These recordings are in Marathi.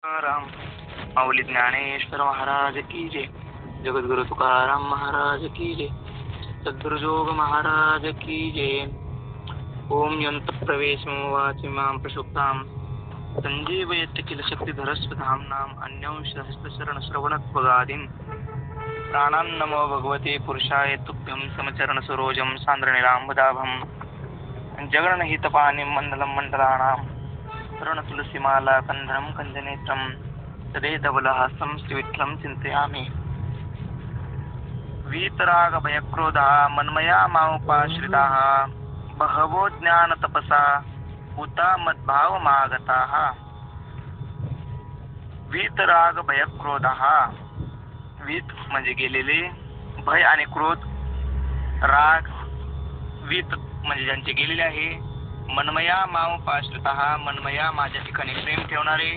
राम माऊली ज्ञानेश्वर महाराज की जय. जगद्गुरु तुकाराम महाराज की जय. सद्गुरुजोग महाराज की जय. ओम यंत्र प्रवेशम वाचि मां प्रसुप्तां संजीवयत्य किल शक्तिधरस्वधाम्नाम् अन्यं सहस्रशरण श्रवणत्वगादिं प्राणान्नमो भगवते पुरुषाय तुभ्यं समचरण सरोजं सान्द्रनिराम्बदाभं जगन्नहितपानिं मण्डलं मण्डलानां तरुणतुलसीमाला कन्धरं कञ्जनेत्रं तदेधवलहासं श्रीविठ्ठलं चिन्तयामि. वीतरागभयक्रोधा मन्मया मामुपाश्रिताः बहवो ज्ञानतपसा हुता मद्भावमागताः. वीतरागभयक्रोधाः, वीत म्हणजे गेलेले, भय आणि क्रोध, राग, वीत म्हणजे ज्यांचे गेलेले आहे, मनमया माम आश्रिताः मनमया माझ्या ठिकाणी प्रेम ठेवणारे,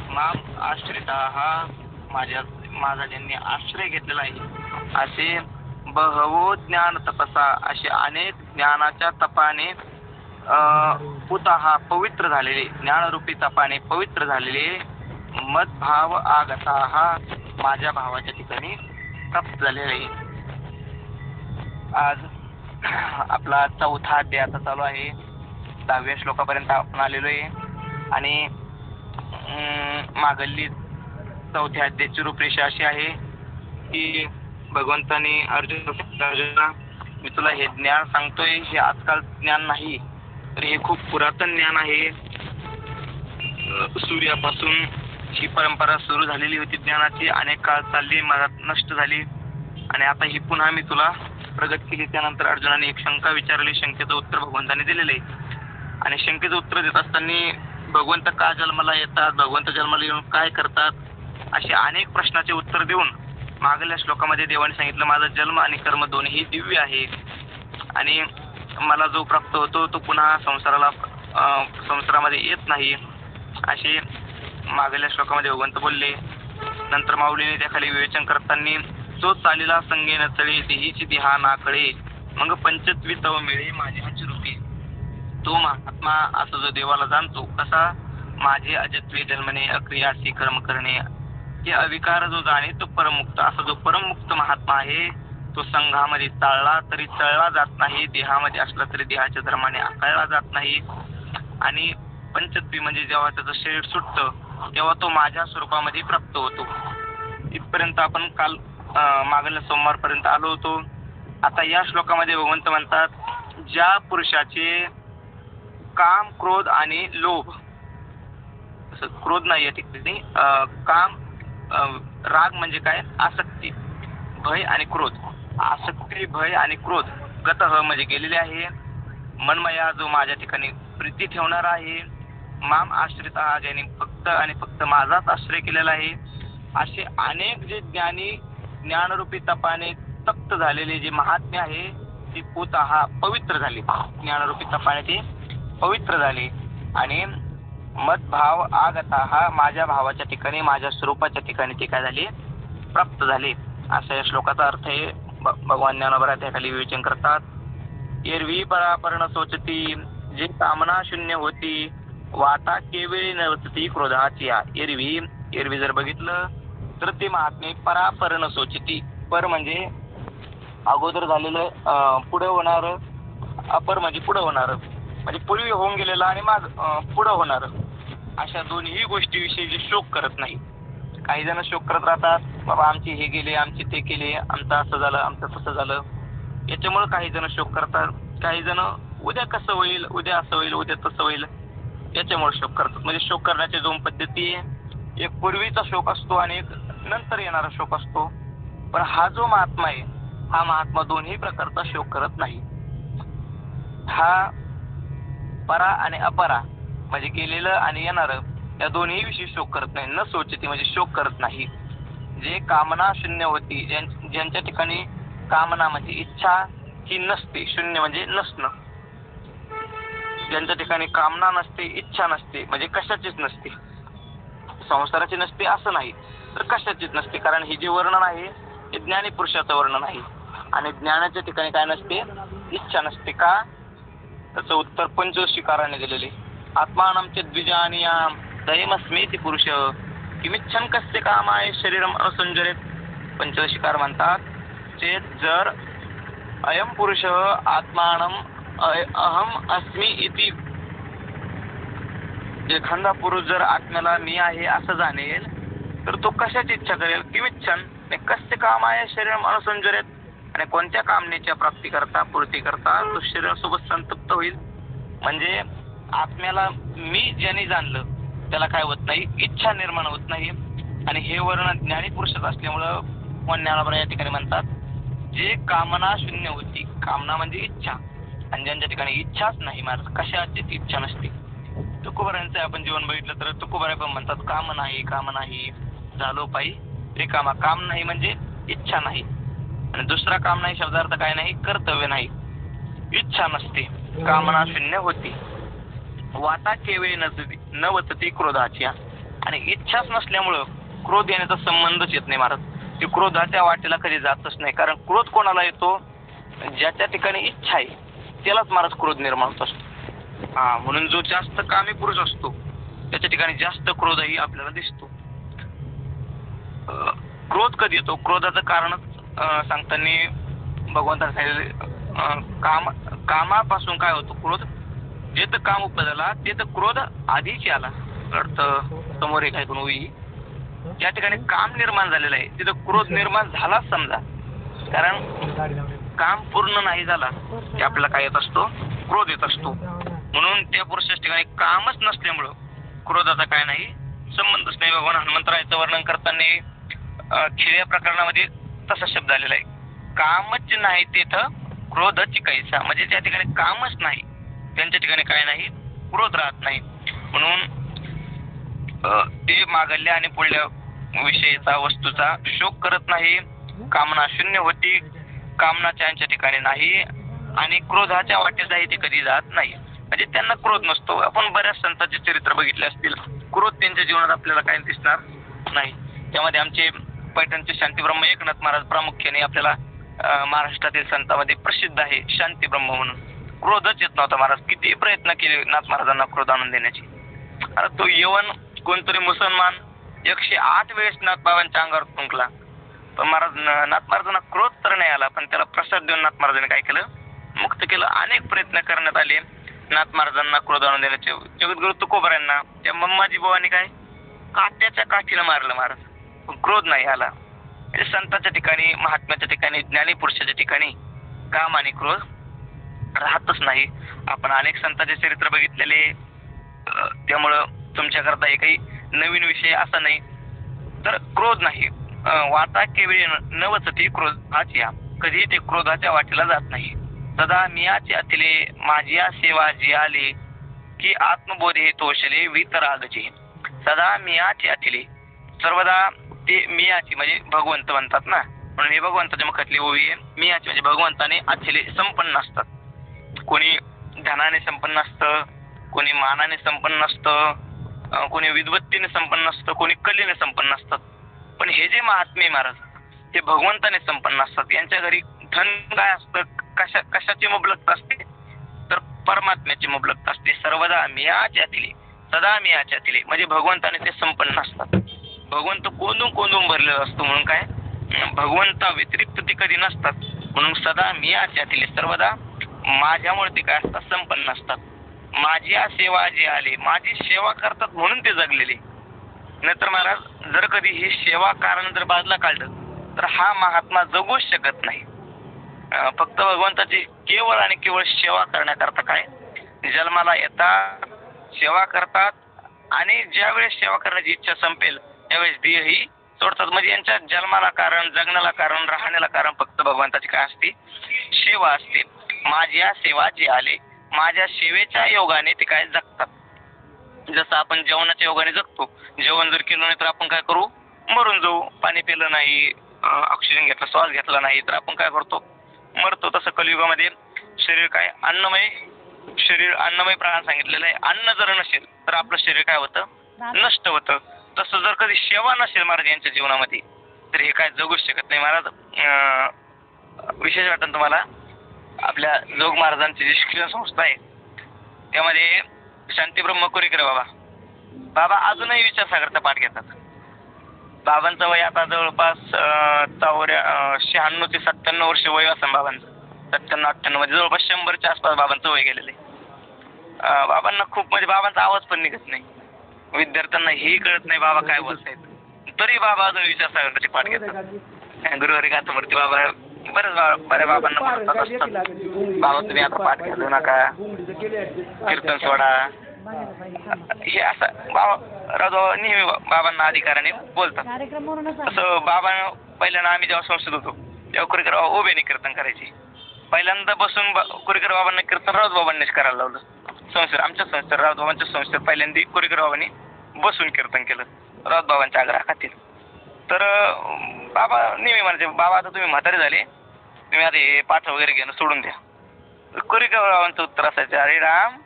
माम आश्रिताः माझा ज्यांनी आश्रय घेतलेला आहे, असे बहवो ज्ञान तपसा असे अनेक ज्ञानाच्या तपाने पुतः पवित्र झालेले, ज्ञानरूपी तपाने पवित्र झालेले, मद्भाव आगताः माझ्या भावाच्या ठिकाणी प्राप्त झालेले. आज आपला चौथा अध्याय आता चालू आहे. 10व्या श्लोकापर्यंत आपण आलेलो आहे आणि मागली चौथ्या अध्यायाची रूपरेषा अशी आहे की भगवंताने अर्जुना मी तुला हे ज्ञान सांगतोय, हे आजकाल ज्ञान नाही तर हे खूप पुरातन ज्ञान आहे. सूर्यापासून ही परंपरा सुरू झालेली होती ज्ञानाची, अनेक काळ चालली, मला नष्ट झाली आणि आता ही पुन्हा मी तुला प्रगट केली. त्यानंतर अर्जुनाने एक शंका विचारली, शंकेचं उत्तर भगवंताने दिलेले आहे आणि शंकेचं उत्तर देत असताना भगवंत का जन्माला येतात, भगवंत जन्माला येऊन काय करतात, असे अनेक प्रश्नाचे उत्तर देऊन मागल्या श्लोकामध्ये देवाने सांगितलं माझा जन्म आणि कर्म दोन्ही दिव्य आहे आणि मला जो प्राप्त होतो तो पुन्हा संसारामध्ये येत नाही, असे मागल्या श्लोकामध्ये भगवंत बोलले. नंतर माऊलीने त्याखाली विवेचन करताना जो चालीला संगेन चळे देहीची देहा नाकळे मग पंचत्वी तव मिळे माझे अचिरूपी. तो महात्मा असं जो देवाला जाणतो कसा, माझे अजत्वे जन्मने अक्रियासी कर्म करणे हे अविकार जो जाणे तो परममुक्त. असा जो परममुक्त महात्मा आहे तो संघामध्ये चालला तरी चळला जात नाही, देहामध्ये असला तरी देहाच्या धर्माने आकळला जात नाही आणि पंचत्वी म्हणजे जेव्हा त्याचं शरीर सुटतं तेव्हा तो माझ्या स्वरूपामध्ये प्राप्त होतो. इथपर्यंत आपण काल मागल्या सोमवारपर्यंत आलो होतो. आता या श्लोकामध्ये भगवंत म्हणतात ज्या पुरुषाचे काम, क्रोध आणि लोभ, क्रोध नाही या ठिकाणी, काम, राग म्हणजे काय, आसक्ती, भय आणि क्रोध. आसक्ती, भय आणि क्रोध गतः म्हणजे गेलेले आहे. मनमया जो माझ्या ठिकाणी प्रीती ठेवणारा आहे, माम आश्रित ज्यांनी फक्त आणि फक्त माझाच आश्रय केलेला आहे, असे अनेक जे ज्ञानी ज्ञानरूपी तपाने तप्त झालेले जे महात्मे आहे ती पुतः पवित्र झाली, ज्ञानरूपी तपाने ते पवित्र झाले आणि मद्भाव आगताः माझ्या भावाच्या ठिकाणी, माझ्या स्वरूपाच्या ठिकाणी ते काय झाले, प्राप्त झाले. असा या श्लोकाचा अर्थ आहे. भगवान ज्ञानोबा त्याखाली विवेचन करतात एरवी परापर्ण सोचती जे कामना शून्य होती वाटा केवळी नवती क्रोधाची. एरवी जर बघितलं तर ते महात्मे परापर्ण सोचती, पर म्हणजे अगोदर झालेलं, पुढे होणार, अपर म्हणजे पुढे होणार, म्हणजे पूर्वी होऊन गेलेलं आणि पुढे होणार, अशा दोन्ही गोष्टीविषयी जे शोक करत नाही. काही जण शोक करत राहतात, बाबा आमचे हे गेले, आमचे ते केले, आमचं असं झालं, आमचं तसं झालं, याच्यामुळे काही जण शोक करतात. काही जण उद्या कसं होईल, उद्या असं होईल, उद्या तसं होईल, याच्यामुळे शोक करतात. म्हणजे शोक करण्याची दोन पद्धती आहे, एक पूर्वीचा शोक असतो आणि एक नंतर येणारा शोक असतो. पण हा जो महात्मा आहे हा महात्मा दोन्ही प्रकारचा शोक करत नाही. हा परा आणि अपरा म्हणजे गेलेलं आणि येणारं या दोन्ही विषयी शोक करत नाही. न सोचती म्हणजे शोक करत नाही. जे कामना शून्य होती, ज्यांच्या ठिकाणी कामना म्हणजे इच्छा ही नसते, शून्य म्हणजे नसणं, ज्यांच्या ठिकाणी कामना नसते, इच्छा नसते, म्हणजे कशाचीच नसते, संसाराची नसते असं नाही तर कशाचीच नसते. कारण हे जे वर्णन आहे हे ज्ञानी पुरुषाचं वर्णन आहे आणि ज्ञानाच्या ठिकाणी काय नसते, इच्छा नसते. का? त्याचं उत्तर पंचदशीकाराने दिलेले. आत्मानं च द्विजानीयां दयमस्मेति पुरुष किमिच्छन कस्य कामाय शरीरम अनुसंजरेत. पंचदशीकार म्हणतात चेत जर अयम पुरुष आत्मानम अहम अस्मी इति, एखादा पुरुष जर आत्म्याला मी आहे असं जाणेल तर तो कशाची इच्छा करेल. किमिच्छन कस्य कामाय शरीरम अनुसंजरेत, आणि कोणत्या कामनेच्या प्राप्ती करता पूर्ती करता तो शरीरासोबत संतप्त होईल. म्हणजे आत्म्याला मी ज्याने जाणलं त्याला काय होत नाही, इच्छा निर्माण होत नाही. आणि हे वर्ण ज्ञानी पुरुषात असल्यामुळं कोण ज्ञानाबरोबर या ठिकाणी म्हणतात जे कामना शून्य होती. कामना म्हणजे इच्छा, आणि ज्यांच्या ठिकाणी इच्छाच नाही, महाराज कशाची इच्छा नसते. तुकोबारांचं आपण जीवन बघितलं तर तुकोबारा पण म्हणतात काम नाही झालो पायी रिकामा. काम नाही म्हणजे इच्छा नाही, आणि दुसरा काम नाही शब्दार्थ काय नाही, कर्तव्य नाही, इच्छा नसते, कामना शून्य होती. वाता केवळ नवतती क्रोधाची, आणि इच्छाच नसल्यामुळं क्रोध येण्याचा संबंधच येत नाही महाराज. ती क्रोधाच्या वाटेला कधी जातच नाही. कारण क्रोध कोणाला येतो, ज्याच्या ठिकाणी इच्छा आहे त्यालाच महाराज क्रोध निर्माण होत असतो. म्हणून जो जास्त कामी पुरुष असतो त्याच्या ठिकाणी जास्त क्रोधही आपल्याला दिसतो. क्रोध कधी येतो, क्रोधाचं कारणच सांगताना भगवंताने सांगितले कामापासून काय होतो क्रोध. जे तर काम उपजला ते तर क्रोध आधीच आला. अर्थ समोर एक ऐकून होई, ज्या ठिकाणी काम निर्माण झालेलं आहे तिथं क्रोध निर्माण झालाच समजा. कारण काम पूर्ण नाही झाला की आपल्याला काय येत असतो, क्रोध येत असतो. म्हणून त्या पुरुषाच्या ठिकाणी कामच नसल्यामुळं क्रोधाचा काय नाही संबंधच नाही. भगवान हनुमंतरायाचं वर्णन करताना खिळ्या प्रकरणामध्ये तसा शब्द आलेला आहे, कामच नाही तिथं क्रोध चिकायचा. म्हणजे ज्या ठिकाणी कामच नाही त्यांच्या ठिकाणी काय नाही, क्रोध राहत नाही. म्हणून ते मागल्या आणि पुढल्या विषयीचा वस्तूचा शोक करत नाही, कामना शून्य होती, कामना त्यांच्या ठिकाणी नाही, आणि क्रोधाच्या वाटेलाही ते कधी जात नाही. म्हणजे त्यांना क्रोध नसतो. आपण बऱ्याच संतांचे चरित्र बघितले असतील, क्रोध त्यांच्या जीवनात आपल्याला काही दिसणार नाही. त्यामध्ये आमचे पैठणचे शांतीब्रह्म एकनाथ महाराज प्रामुख्याने आपल्याला महाराष्ट्रातील संतांमध्ये प्रसिद्ध आहे शांतीब्रह्म म्हणून. क्रोधच येत नव्हता महाराज. किती प्रयत्न केले नाथ महाराजांना क्रोध आणून देण्याचे. आता तो यवन कोणतरी मुसलमान 108 वेळेस नाथ बाबांच्या अंगावर फुंकला, पण महाराज नाथ महाराजांना क्रोध तर नाही आला, पण त्याला प्रसाद देऊन नाथ महाराजांनी काय केलं, मुक्त केलं. अनेक प्रयत्न करण्यात आले नाथ महाराजांना क्रोध आणून देण्याचे. जगद्गुरु तुकोबारांना त्या मम्माजी बाबांनी काय काट्याच्या काठीला मारलं महाराज, पण क्रोध नाही आला. म्हणजे संतांच्या ठिकाणी, महात्म्याच्या ठिकाणी, ज्ञानी पुरुषाच्या ठिकाणी काम आणि क्रोध राहतच नाही. आपण अनेक संतांचे चरित्र बघितलेले, त्यामुळं तुमच्याकरता हे काही नवीन विषय असा नाही. तर क्रोध नाही, वाता केवळी नवचती क्रोधाची, कधी ते क्रोधाच्या वाटेला जात नाही. सदा मियाचे अतिले माझिया सेवा जी आले, की आत्मबोधे तोषले वितरागचे. सदा मियाचे अतिले, सर्वदा ते मियाची म्हणजे भगवंत म्हणतात ना, म्हणून हे भगवंताच्या मुखातली ओवी आहे. मियाची म्हणजे भगवंताने अतिले संपन्न असतात. कोणी धनाने संपन्न असतं, कोणी मानाने संपन्न असतं, कोणी विद्वत्तीने संपन्न असतं, कोणी कलेने संपन्न असतात. पण हे जे महात्मे महाराज ते भगवंताने संपन्न असतात. यांच्या घरी धन काय असतं, कशाची मुबलकता असते, तर परमात्म्याची मुबलकता असते. सर्वदा मियाच्या तिले, सदा मियाच्या तिले, म्हणजे भगवंताने ते संपन्न असतात. भगवंत कोंदून भरलेला असतो. म्हणून काय भगवंता व्यतिरिक्त ते कधी नसतात. म्हणून सदा मियाच्या तिले, सर्वदा माझ्यामुळे ते काय असतात, संपन्न असतात. माझी सेवा जे आले, माझी सेवा करतात म्हणून ते जगलेले. नाहीतर महाराज जर कधी हे सेवा कारण जर बाजूला काढलं तर हा महात्मा जगूच शकत नाही. फक्त भगवंताची केवळ आणि केवळ सेवा करण्याकरता काय जन्माला येतात, सेवा करतात, आणि ज्यावेळेस सेवा करण्याची इच्छा संपेल त्यावेळेस देहही सोडतात. म्हणजे यांच्या जन्माला कारण, जगण्याला कारण, राहण्याला कारण फक्त भगवंताची काय असते, सेवा असते. माझ्या सेवा जे आले, माझ्या सेवेच्या योगाने ते काय जगतात. जसं आपण जेवणाच्या योगाने जगतो. जेवण जर केलं नाही तर आपण काय करू, मरून जाऊ. पाणी पिलं नाही, ऑक्सिजन घेतला, श्वास घेतला नाही तर आपण काय करतो, मरतो. तसं कलियुगामध्ये शरीर काय अन्नमय, शरीर अन्नमय प्राण सांगितलेलं आहे. अन्न जर नसेल तर आपलं शरीर काय होतं, नष्ट होतं. तसं जर कधी सेवा नसेल महाराज यांच्या जीवनामध्ये तर हे काय जगूच शकत नाही. महाराज विशेष वाटतं तुम्हाला, आपल्या जोग महाराजांची जी शिक्षण संस्था आहे त्यामध्ये शांतीब्रह्म कोरेकर बाबा अजूनही विचारसागरचा पाठ घेतात. बाबांचं वय आता जवळपास 96 ते 97 वर्ष वय असेल बाबांचं. 97-98 मध्ये जवळपास 100च्या आसपास बाबांचं वय गेलेलं आहे. बाबांना खूप म्हणजे बाबांचा आवाज पण निघत नाही. विद्यार्थ्यांना हेही कळत नाही बाबा काय बोलतायत. तरी बाबा अजून विचारसागराचे पाठ घेतात. गुरुवारी गाथावरती बाबा बऱ्या बाबांना म्हणतात असतात, बाबा तुम्ही आता पाठ घेऊ नका, कीर्तन सोडा. हे असं बाबा नेहमी बाबांना अधिकाराने बोलतात. तसं बाबा पहिल्यांदा आम्ही जेव्हा संस्थेत होतो तेव्हा कुरेकर बाबा उभेने कीर्तन करायचे. पहिल्यांदा बसून कुरेकर बाबांना कीर्तन राऊत बाबांनीच करायला लावलं. संस्थेत आमच्या संस्थेत राऊत बाबांच्या संस्थेत पहिल्यांदा कुरेकर बाबांनी बसून कीर्तन केलं राऊत बाबांच्या आग्रहाखातीर. तर बाबा नेहमी म्हणायचे, बाबा आता तुम्ही म्हातारे झाले, तुम्ही आता हे पाठ वगैरे घेणं सोडून द्या. कुरेकर बाबांचं उत्तर असायचं, अरे राम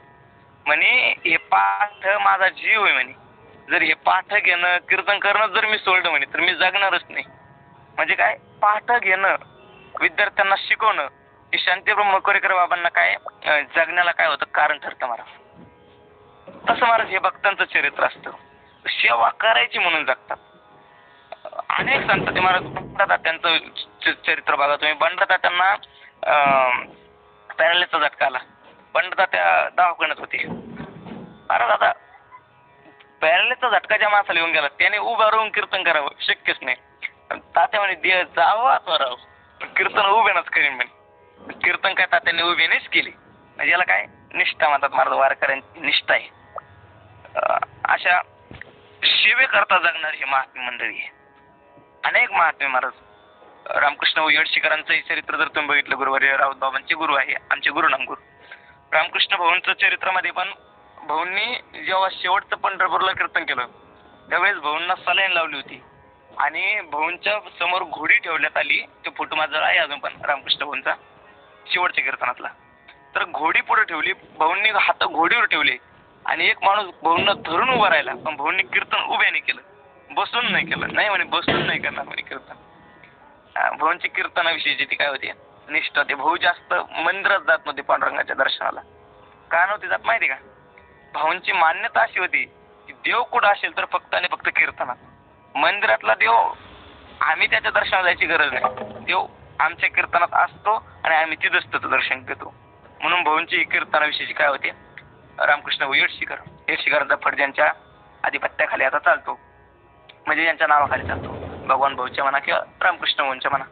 म्हणे हे पाठ माझा जीव आहे म्हणे. जर हे पाठ घेणं कीर्तन करणं जर मी सोडलं म्हणे तर मी जगणारच नाही. म्हणजे काय, पाठ घेणं विद्यार्थ्यांना शिकवणं हे शांतीप्रभू कुरेकर बाबांना काय जगण्याला काय होतं कारण ठरतं महाराज. तसं महाराज हे भक्तांचं चरित्र असतं. सेवा करायची म्हणून जगतात. अनेक संत ते महाराज बंडातात त्यांचं चरित्र बघा तुम्ही. बंडातात त्यांना पॅरालिसचा झटका आला. बंडातात त्या दवाखान्यात होते. महाराज आता पॅरालिसचा झटका ज्या माणसाला येऊन गेला त्याने उभा राहून कीर्तन करावं शक्यच नाही. तात्या म्हणे दे जावं अथवा राहावं, कीर्तन उभ्यानंच करीन म्हणे. कीर्तन काय तात्याने उभ्यानेच केली. म्हणजे याला काय निष्ठा म्हणतात महाराज, वारकऱ्यांची निष्ठा आहे. अशा सेवे करता जगणारी ही महात्मे मंडळी आहे. अनेक महात्मे महाराज रामकृष्ण येडशीकरांचं चरित्र जर तुम्ही बघितलं, गुरुवारी राऊत बाबांचे गुरु आहे, आमचे गुरुनाम गुरु रामकृष्ण भाऊंचं चरित्रामध्ये पण भाऊंनी जेव्हा शेवटचं पंढरपूरला कीर्तन केलं त्यावेळेस भाऊंना सलाईन लावली होती आणि भाऊंच्या समोर घोडी ठेवण्यात आली. तो फोटो माझा आहे अजून पण रामकृष्ण भाऊंचा शेवटच्या कीर्तनातला. तर घोडी पुढे ठेवली, भाऊंनी हात घोडीवर ठेवले आणि एक माणूस भाऊंना धरून उभा राहिला. पण भाऊंनी कीर्तन उभ्याने केलं, बसून नाही केलं. नाही म्हणे बसून नाही करणार म्हणे कीर्तन. भाऊंची कीर्तनाविषयीची ती काय होती निष्ठा. ते भाऊ जास्त मंदिरात जात नव्हते पांडुरंगाच्या दर्शनाला. का नव्हते जात माहिती का, भाऊंची मान्यता अशी होती की देव कुठं असेल तर फक्त आणि फक्त कीर्तनात. मंदिरातला देव आम्ही त्याच्या दर्शनाला जायची गरज नाही, देव आमच्या कीर्तनात असतो आणि आम्ही तिथंच त्याचं दर्शन घेतो. म्हणून भाऊंची कीर्तनाविषयीची काय होते, रामकृष्ण येडशीकरांचा फड ज्यांच्या आधिपत्याखाली आता चालतो, म्हणजे यांच्या नावाखाली चालतो, भगवान भाऊच्या म्हणा किंवा रामकृष्ण भाऊंच्या म्हणा.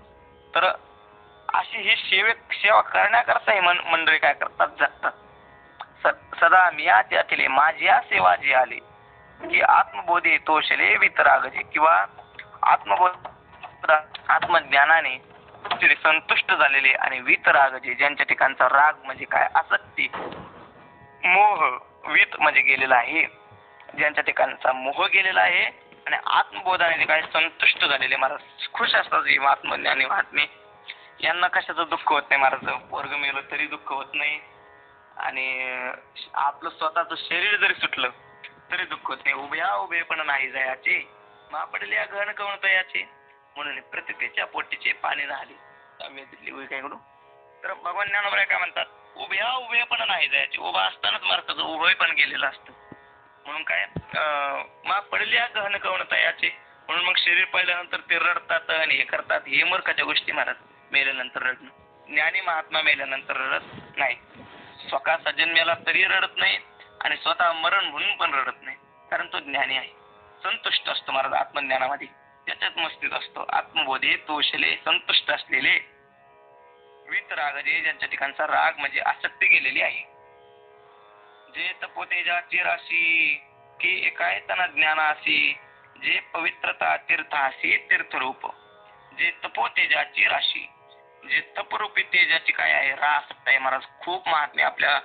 तर अशी ही सेवा करण्याकरता ही मंडळी काय करतात, जगतात. सदा मिया त्यातले माझ्या सेवा जे आले की आत्मबोधे तोषले वितरागजे, किंवा आत्मज्ञानाने संतुष्ट झालेले आणि वितरागजे ज्यांच्या ठिकाणचा राग म्हणजे काय आसक्ती, मोह, वित म्हणजे गेलेला आहे, ज्यांच्या ठिकाणचा मोह गेलेला आहे आणि आत्मबोधाने काय संतुष्ट झालेले महाराज खुश असतात. हे आत्मज्ञानी महात्मे यांना कशाचं दुःख होत नाही महाराज. वर्ग मेलं तरी दुःख होत नाही आणि आपलं स्वतःचं शरीर जरी सुटलं तरी दुःख होत नाही. उभे पण नाही जायाचे मापडल्या घन कवणतयाचे म्हणून प्रतितेच्या पोटीचे पाणी झाले. काय करू तर भगवान ज्ञानोबा काय म्हणतात, उभे पण नाही जायचे. उभा असतानाच मार्गाचं उभय पण गेलेलं असतं. म्हणून काय पडल्या गहन कवणतयाचे, म्हणून मग शरीर पाहिल्यानंतर ते रडतात आणि हे करतात. हे मूर्खाच्या गोष्टी महाराज. मेल्यानंतर रडणं, ज्ञानी महात्मा मेल्यानंतर रडत नाही. स्वतः जन्मेला तरी रडत नाही आणि स्वतः मरण म्हणून पण रडत नाही, कारण तो ज्ञानी आहे, संतुष्ट असतो महाराज आत्मज्ञानामध्ये, त्याच्यात मस्तीत असतो. आत्मबोधे तोषले संतुष्ट असलेले वितरागजे ज्यांच्या ठिकाणचा राग म्हणजे आसक्ती गेलेली आहे. जे तपोतेजाची राशी की एकायतना ज्ञानासी, जे पवित्रता तीर्थासी तीर्थरूप, जे तपोतेजाची राशी, जे तपरूपी तेजाची काय आहे रास आहे महाराज. खूप महात्मे आपल्या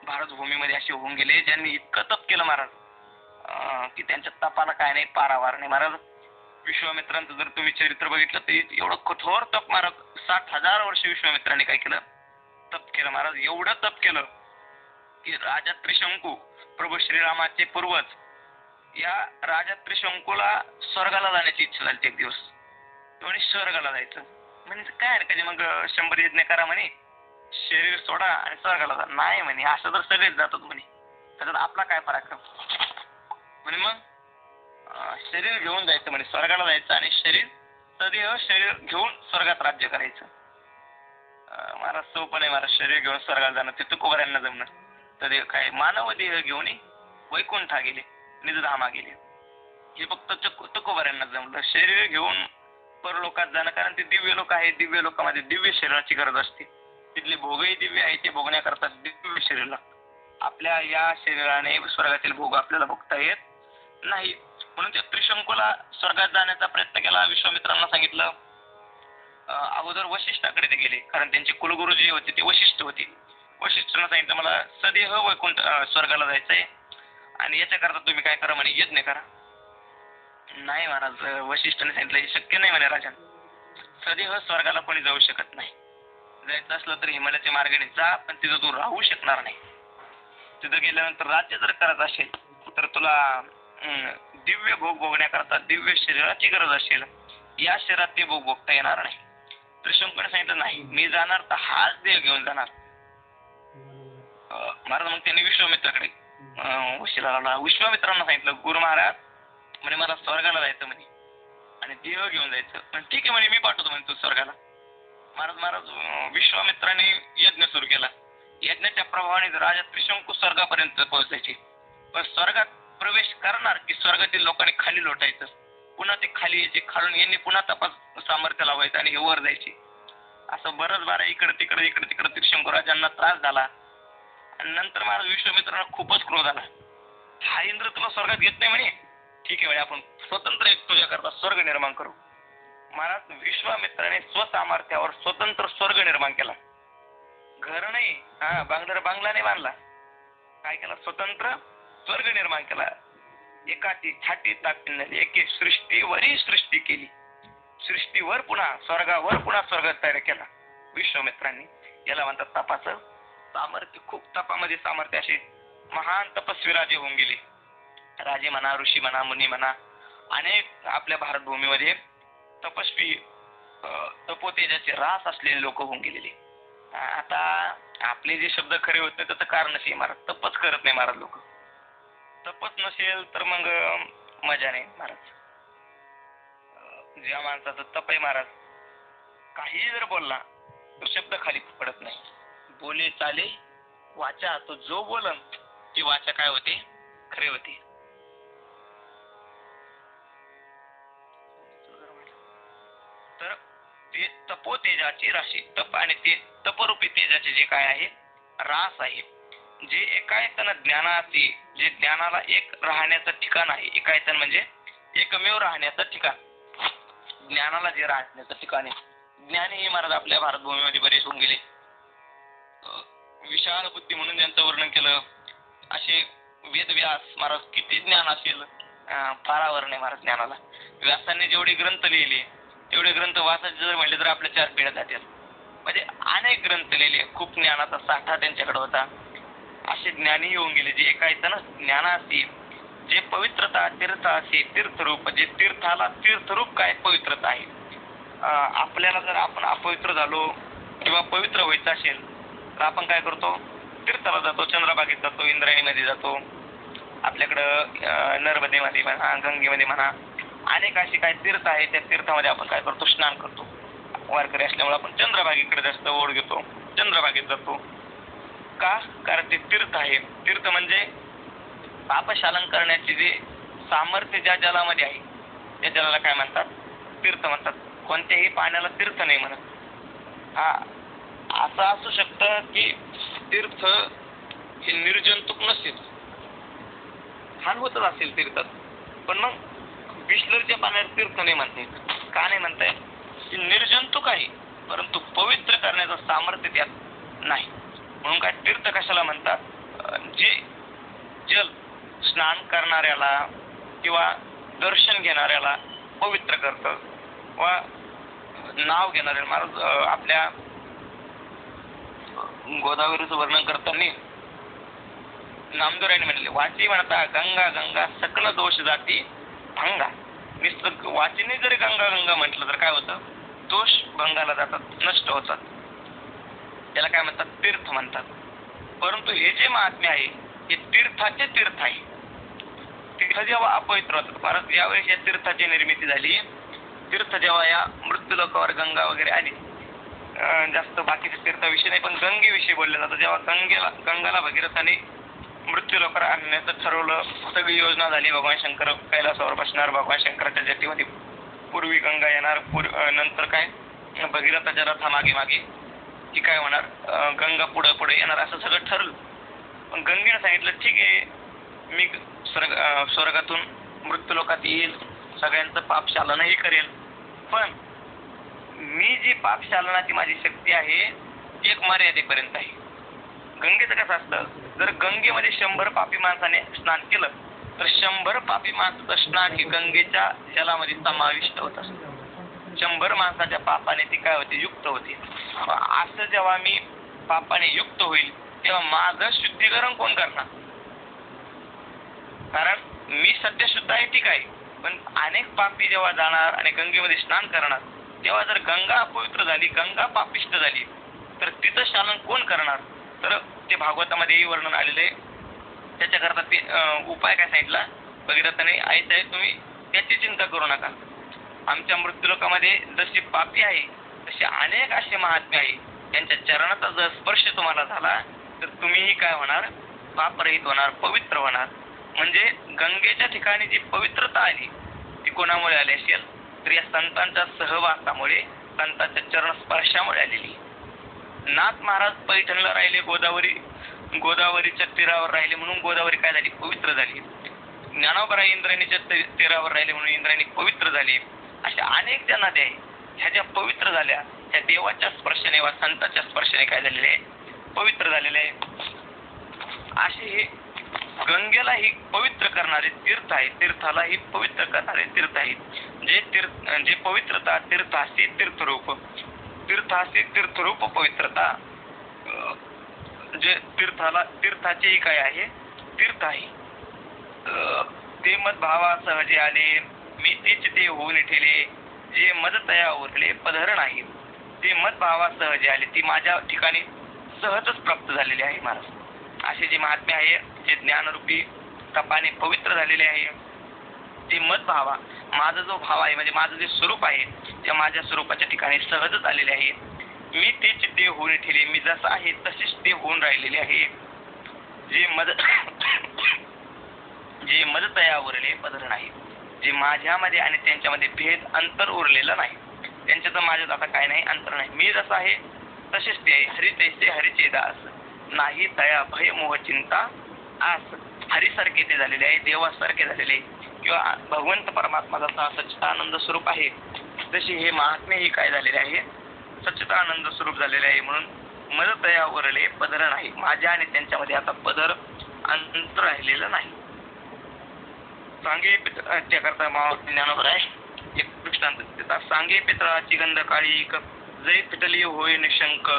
भारत भूमीमध्ये असे होऊन गेले ज्यांनी इतकं तप केलं महाराज की त्यांच्या तपाला काय नाही पारावार नाही महाराज. विश्वामित्रांचं जर तुम्ही चरित्र बघितलं तर एवढं कठोर तप महाराज, 60,000 वर्ष विश्वामित्रांनी काय केलं, तप केलं महाराज. एवढं तप केलं की राजा त्रिशंकू प्रभू श्रीरामाचे पूर्वज, या राजा त्रिशंकूला स्वर्गाला जाण्याची इच्छा झाली एक दिवस. तो म्हणे स्वर्गाला जायचं म्हणजे काय हरकत, मग 100 यज्ञ करा म्हणे, शरीर सोडा आणि स्वर्गाला जा. नाही म्हणे असं तर सगळेच जातात म्हणे, त्याच्यात आपला काय पराक्रम म्हणे. मग शरीर घेऊन जायचं म्हणजे स्वर्गाला जायचं आणि सदेह शरीर घेऊन स्वर्गात राज्य करायचं. महाराज सोपं नाही महाराज, शरीर घेऊन स्वर्गाला जाणं ते तुकोबाऱ्यांना जमणं. तर काय मानव देह घेऊन वैकुंठा गेले, निजधामा गेले, हे फक्त तुकोबाऱ्यांना जमलं. शरीर घेऊन परलोकात जाणं, कारण ते दिव्य लोक आहे, दिव्य लोकांमध्ये दिव्य शरीराची गरज असते. तिथले भोगही दिव्य आहे, ते भोगण्याकरता दिव्य शरीर लागतं. आपल्या या शरीराने स्वर्गातील भोग आपल्याला भोगता येत नाही. म्हणून त्या त्रिशंकूला स्वर्गात जाण्याचा प्रयत्न केला. विश्वामित्रांना सांगितलं. अगोदर वशिष्ठाकडे ते गेले, कारण त्यांचे कुलगुरू जे होते ते वशिष्ठ होते. वशिष्ठांना सांगितलं मला सदेह वैकुंठ स्वर्गाला जायचंय आणि याच्याकरता तुम्ही काय करा म्हणे, यज्ञ करा. नाही महाराज, वशिष्ठाने सांगितलं हे शक्य नाही म्हणे राजन, सदेह स्वर्गाला कोणी जाऊ शकत नाही. जायचं असलं तर हिमालयाच्या मार्गाने जा, पण तिथं तू राहू शकणार नाही. तिथं गेल्यानंतर राज्य जर करायचं असेल तर तुला दिव्य भोग भोगण्याकरता दिव्य शरीराची गरज असेल. या शरीरात ते भोग भोगता येणार नाही. त्रिशंकूने सांगितलं नाही, मी जाणार तर हाच देह घेऊन जाणार. महाराज मग त्यांनी विश्वामित्राकडे वशिला लावला. विश्वामित्रांना सांगितलं गुरु महाराज म्हणे मला स्वर्गाला जायचं म्हणे आणि देह घेऊन जायचं. पण ठीक आहे म्हणे, मी पाठवतो म्हणे तू स्वर्गाला. महाराज विश्वामित्राने यज्ञ सुरू केला. यज्ञाच्या प्रभावाने राजा त्रिशंकू स्वर्गापर्यंत पोहोचायचे. पण स्वर्गात प्रवेश करणार की स्वर्गातील लोकांनी खाली लोटायचं, पुन्हा ते खाली यायचे, खालून यांनी पुन्हा तपास सामर्थ्य लावायचं आणि हे वर जायचे. असं बरंच बारा इकडे तिकडे त्रिशंकू राजांना त्रास झाला. आणि नंतर महाराज विश्वामित्रांना खूपच क्रोध आला. हा इंद्र तुला स्वर्गात घेत नाही म्हणे, ठीक आहे म्हणे आपण स्वतंत्र एक तुझ्याकरता स्वर्ग निर्माण करू. महाराज विश्वामित्राने स्वसामर्थ्यावर स्वतंत्र स्वर्ग निर्माण केला. घर नाही, बांगला नाही बांधला, काय केला, स्वतंत्र स्वर्ग निर्माण केला. एकाची छाती ताकदीने एके सृष्टीवरही सृष्टी केली. सृष्टीवर पुन्हा स्वर्गावर पुन्हा स्वर्ग तयार केला विश्वामित्रांनी. याला म्हणतात तपाचं सामर्थ्य. खूप तपामध्ये सामर्थ्य. असे महान तपस्वी राजे होऊन गेले. राजे म्हणा, ऋषी म्हणा, मुनी म्हणा, अनेक आपल्या भारत भूमीमध्ये तपस्वी तपोतेजाचे रास असलेले लोक होऊन गेलेले. आता आपले जे शब्द खरे होत नाही त्याचं कारण असे, महाराज तपच करत नाही महाराज लोक. तपच नसेल तर मग मजा नाही महाराज. ज्या माणसाचं तप आहे महाराज, काही जर बोलला तो शब्द खाली पडत नाही. बोले चाले वाचा, तो जो बोलन ती वाचा काय होते, खरे होते. तर ते तपोतेजाची राशी तप आणि ते तपरूपी तेजाचे जे काय आहे रास आहे, जे एकायतन ज्ञानाचे, जे ज्ञानाला एक राहण्याचं ठिकाण आहे. एकायतन म्हणजे एकमेव राहण्याचं ठिकाण, ज्ञानाला जे राहण्याचं ठिकाण आहे. ज्ञानी हे महाराज आपल्या भारत भूमीमध्ये बरेच होऊन गेले. विशाल बुद्धी म्हणून त्यांचं वर्णन केलं. असे वेदव्यास महाराज, किती ज्ञान असेल फारावर नाही महाराज ज्ञानाला. व्यासांनी जेवढे ग्रंथ लिहिले तेवढे ग्रंथ वाचायचे जर म्हणले तर आपल्या 4 पिढ्या जातील. म्हणजे अनेक ग्रंथ लिहिले, खूप ज्ञानाचा साठा त्यांच्याकडे होता. असे ज्ञानी येऊन गेले जे एकायतन ज्ञानाशी, जे पवित्रता तीर्थाशी, तीर्थरूप, जे तीर्थाला तीर्थरूप काय पवित्रता आहे. आपल्याला जर आपण अपवित्र झालो किंवा पवित्र व्हायचं असेल तर आपण काय करतो, तीर्थाला जातो, चंद्रभागेत जातो, इंद्रायणीमध्ये जातो, आपल्याकडं नर्मदेमध्ये म्हणा, गंगेमध्ये म्हणा, अनेक अशी काय तीर्थ आहे. त्या तीर्थामध्ये आपण काय करतो, स्नान करतो. वारकरी असल्यामुळे आपण चंद्रभागेकडे जास्त ओढ घेतो, चंद्रभागेत जातो. का? कारण ते तीर्थ आहे. तीर्थ म्हणजे पापशालन करण्याचे जे सामर्थ्य ज्या जलामध्ये आहे त्या जलाला काय म्हणतात, तीर्थ म्हणतात. कोणत्याही पाण्याला तीर्थ नाही म्हणत. असं असू शकतं की तीर्थ हे निर्जंतुक नसेल, हान होतच असेल तीर्थात, पण मग बिस्लरीच्या पाण्याला तीर्थ नाही म्हणता येत. का नाही म्हणता येत? ते निर्जंतुक आहे परंतु पवित्र करण्याचं सामर्थ्य त्यात नाही. म्हणून काय तीर्थ कशाला म्हणतात, जे जल स्नान करणाऱ्याला किंवा दर्शन घेणाऱ्याला पवित्र करतं. व नाव घेणाऱ्या महाराज आपल्या गोदावरीचं वर्णन करताना नामदेवरायांनी म्हणले, वाची म्हणता गंगा गंगा सकल दोष जाती भंगा. नुसतं वाचीने जरी गंगा गंगा म्हटलं तर काय होतं, दोष भंगाला जातात, नष्ट होतात. त्याला काय म्हणतात, तीर्थ म्हणतात. परंतु हे जे महात्म्य आहे हे तीर्थाचे तीर्थ आहे. तीर्थ जेव्हा अपवित्र होतात, परत यावेळेस या तीर्थाची निर्मिती झाली. तीर्थ जेव्हा या मृत्यू लोकावर गंगा वगैरे आली, जास्त बाकीचे तीर्थाविषयी नाही पण गंगेविषयी बोललं जातं. जेव्हा गंगाला भगीरथाने मृत्यू लोकावर आणण्याचं ठरवलं, सगळी योजना झाली. भगवान शंकर कैलासावर बसणार, भगवान शंकराच्या जटीमध्ये पूर्वी गंगा येणार, नंतर काय भगीरथाच्या रथामागे मागे की काय होणार, गंगा पुढे पुढे येणार, असं सगळं ठरलं. पण गंगेने सांगितलं ठीक आहे, मी स्वर्गातून मृत्यू लोकात येईल, सगळ्यांचं पाप शालनही करेल, पण मी जी पाप शालनाची माझी शक्ती आहे ती एक मर्यादेपर्यंत आहे. गंगेचं कसं असतं, जर गंगेमध्ये 100 पापी माणसाने स्नान केलं तर 100 पापी माणसाचं स्नान हे गंगेच्या जलामध्ये समाविष्ट होत असतं. 100 माणसाच्या पापाने ती काय होते, युक्त होते. असं जेव्हा मी पापाने युक्त होईल तेव्हा माझं शुद्धीकरण कोण करणार? कारण मी सध्या शुद्ध आहे ठीक आहे, पण अनेक पापी जेव्हा जाणार आणि गंगेमध्ये स्नान करणार तेव्हा जर गंगा अपवित्र झाली, गंगा पापिष्ट झाली, तर तिचं शालन कोण करणार? तर ते भागवतामध्येही वर्णन आलेलं आहे. त्याच्याकरता ते उपाय काय सांगितला भगीरथाने, आहे तुम्ही त्याची चिंता करू नका. आमच्या मृत्यूलोकामध्ये जशी पापी आहे तसे अनेक असे महात्मे आहे, त्यांच्या चरणाचा जर स्पर्श तुम्हाला झाला तर तुम्हीही काय होणार, पापरहित होणार, पवित्र होणार. म्हणजे गंगेच्या ठिकाणी जी पवित्रता आली ती कोणामुळे आली असेल तर या संतांच्या सहवासामुळे, संतांच्या चरण स्पर्शामुळे आलेली. नाथ महाराज पैठणला राहिले, गोदावरीच्या तीरावर राहिले म्हणून गोदावरी काय झाली, पवित्र झाली. ज्ञानोबा इंद्रायणीच्या तीरावर राहिले म्हणून इंद्रायणी पवित्र झाली. अशा अनेक ज्या नद्या आहे ह्या ज्या पवित्र झाल्या त्या देवाच्या स्पर्शाने वा संतांच्या स्पर्शाने काय झालेले आहे, पवित्र झालेले आहे. असे हे गंगेला ही पवित्र करणारे तीर्थ आहे, तीर्थाला ही पवित्र करणारे तीर्थ आहे. जे पवित्रता तीर्थासी तीर्थरूप, तीर्थासी तीर्थरूप पवित्रता, जे तीर्थाचे काय आहे, तीर्थ आहे. ते मत भावा सहजे आले, मी तेच ते होऊन ठेले, जे मद तया उरले पधर नाही. ते मत भावा सहजे आले, ती माझ्या ठिकाणी सहजच प्राप्त झालेली आहे महाराज. असे जे महात्मे आहे जे ज्ञानरूपी तपाने पवित्र झालेले आहे, ते मत भावा, माझा जो भाव आहे म्हणजे माझं जे स्वरूप आहे त्या माझ्या स्वरूपाच्या ठिकाणी सहजच आलेले आहे. मी तेच ते होऊन ठेले, मी जसं आहे तसेच ते होऊन राहिलेले आहे. जे मद तया उरले पदर नाही, जे माझ्यामध्ये आणि त्यांच्यामध्ये भेद अंतर उरलेलं नाही. त्यांच्यात माझ्यात आता काय नाही, अंतर नाही. मी जसं आहे तसेच ते आहे. हरी तैसे हरीचे दास, नाही तया भय मोह चिंता आस. हरीसारखे ते झालेले आहे, देवासारखे झालेले किंवा भगवंत परमात्मा जसा सच्चिदानंद स्वरूप आहे जसे हे महात्मेही काय झालेले आहे, सच्चिदानंद स्वरूप झालेले आहे. म्हणून मद तया उरले पदर नाही, माझ्या आणि त्यांच्यामध्ये आता पदर अंतर राहिलेलं नाही. सांगे त्याकरता ज्ञानोबा आहे एक दृष्टांत देतात. सांगे पितळाची गंध काळी, जै पिटली होय निशंक,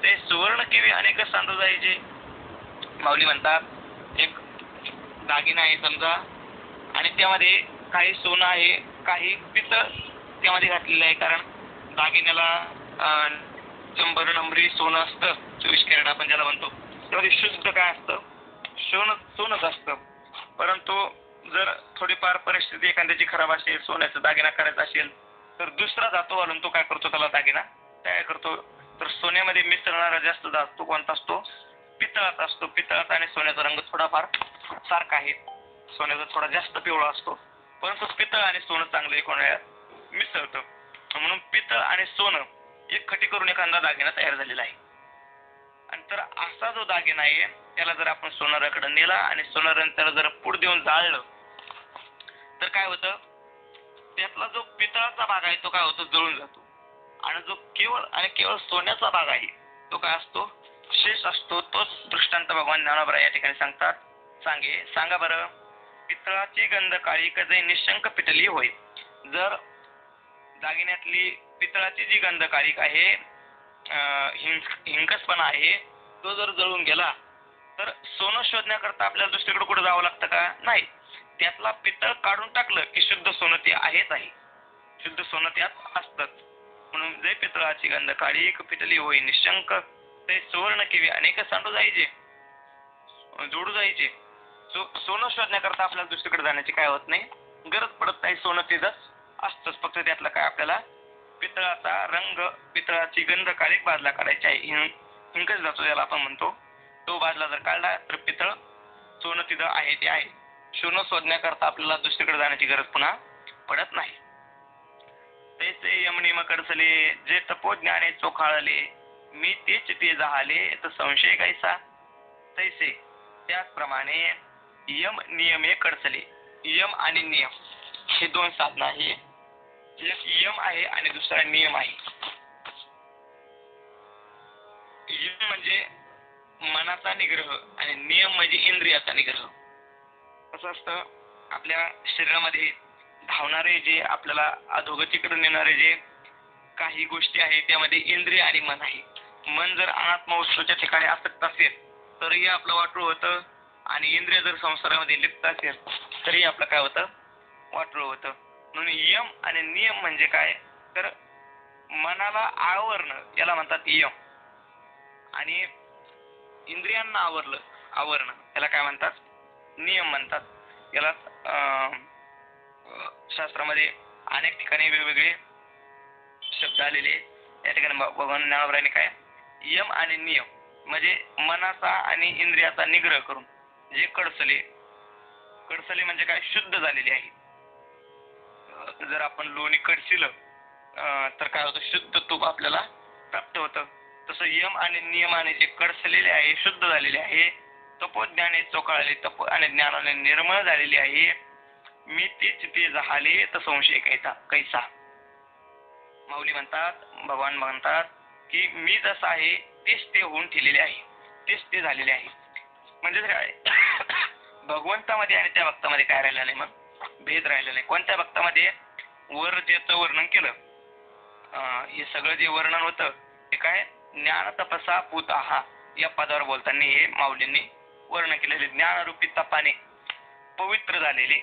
ते सुवर्ण केवी अनेक सांडू जायचे. माऊली म्हणतात एक दागिना आहे समजा आणि त्यामध्ये काही सोनं आहे, काही पितळ त्यामध्ये घातलेलं आहे. कारण दागिन्याला 100 नंबरी सोनं असतं, 24 कॅरेट आपण ज्याला म्हणतो, त्यामध्ये शुद्ध काय असतं, सोनच असतं. परंतु जर थोडीफार परिस्थिती एखाद्याची खराब असेल, सोन्याचा दागिना करायचा असेल तर दुसरा धातू घालून तो काय करतो, त्याला दागिना तयार करतो. तर सोन्यामध्ये मिसळणारा जास्त धातू कोणता असतो, पितळाचा असतो. पितळाचा आणि सोन्याचा रंग थोडाफार सारखा आहे, सोन्याचा थोडा जास्त पिवळा असतो, परंतु पितळ आणि सोनं चांगलं एक वेळात मिसळतं. म्हणून पितळ आणि सोनं एक खटी करून एखादा दागिना तयार झालेला आहे. आणि तर असा जो दागिना आहे त्याला जर आपण सोनाराकडे नेला आणि सोनाराने त्याला जर पूड देऊन जाळलं तर काय होतं, त्यातला जो पितळाचा भाग आहे तो काय होतो, जळून जातो. आणि जो केवळ सोन्याचा भाग आहे तो काय असतो, शेष असतो. तोच दृष्टांत भगवान ज्ञानोबा या ठिकाणी सांगतात. सांगा बरं, पितळाची गंध काळी कधी निशंक पिटली होय. जर दागिन्यातली पितळाची जी गंध काळी आहे, हिंकसपणा आहे, तो जर जळून गेला तर सोनं शोधण्याकरता आपल्याला दुसरीकडे कुठे जावं लागतं का, नाही. त्यातला पितळ काढून टाकलं की शुद्ध सोनं ते आहेच आहे, शुद्ध सोनं त्यात असतंच. म्हणून जे पितळाची गंध काळी पिटली होई निशंक, ते सुवर्ण केवी अनेक सांडू जायचे, जोडू जायचे. सोनं शोधण्याकरता आपल्याला दुसरीकडे जाण्याची काय होत नाही, गरज पडत नाही. सोनं तिथंच असतंच. फक्त त्यातलं काय आपल्याला पितळाचा रंग, पितळाची गंध काळीक बाजला काढायची आहे. हिंकच जातो ज्याला आपण म्हणतो. तो बाजला जर काढला तर पितळ सोनं तिथं आहे ते आहे. सोनं शोधण्याकरता आपल्याला दुसरीकडे जाण्याची गरज पुन्हा पडत नाही. तैसे यमनी कडसले जे तपोज्ञाने चोखाळले, मी तेच ते जाहले तर संशय कैसा. तैसे त्याचप्रमाणे यम नियमे कडसले. यम आणि नियम हे दोन साधनं आहे. एक यम आहे आणि दुसरा नियम आहे. यम म्हणजे मनाचा निग्रह आणि नियम म्हणजे इंद्रियाचा निग्रह. कसं असतं, आपल्या शरीरामध्ये धावणारे जे आपल्याला अधोगतीकडे नेणारे जे काही गोष्टी आहेत त्यामध्ये इंद्रिय आणि मन आहे. मन जर अनात्म वस्तूच्या ठिकाणी आसक्त असेल तरीही आपलं वाटोळ होतं आणि इंद्रिय जर संसारामध्ये लिप्त असेल तरी आपलं काय होतं, वाटोळ होतं. म्हणून यम आणि नियम म्हणजे काय, तर मनाला आवरणं याला म्हणतात यम, आणि इंद्रियांना आवरणं याला काय म्हणतात, नियम म्हणतात. याला शास्त्रामध्ये अनेक ठिकाणी वेगवेगळे शब्द आलेले. या ठिकाणी भगवान ज्ञानोबरायांनी काय यम आणि नियम म्हणजे मनाचा आणि इंद्रियाचा निग्रह करून जे कडसले म्हणजे काय, शुद्ध झालेले आहे. जर आपण लोणी कडसिलं तर काय होतं, शुद्ध तूप आपल्याला प्राप्त होतं. तसं यम आणि नियमाने जे कडसलेले आहे, शुद्ध झालेले आहे, तपोज्ञाने चोखाळले, तप आणि ज्ञानाने निर्मळ झालेले आहे, मी तेच ते झाले तर संशय कैसा. माऊली म्हणतात, भगवान म्हणतात की मी जसं आहे तेच ते होऊन ठेवलेले आहे, तेच ते झालेले आहे. म्हणजे काय भगवंतामध्ये आणि त्या भक्तामध्ये काय राहिलं नाही, मग भेद राहिला नाही. कोणत्या भक्तामध्ये वर ज्याचं वर्णन केलं, हे सगळं जे वर्णन होतं ते काय, ज्ञान तपसा पूताहा या पदावर बोलताना हे माऊलींनी वर्णन केलेले. ज्ञानरूपी तपाने पवित्र झालेले.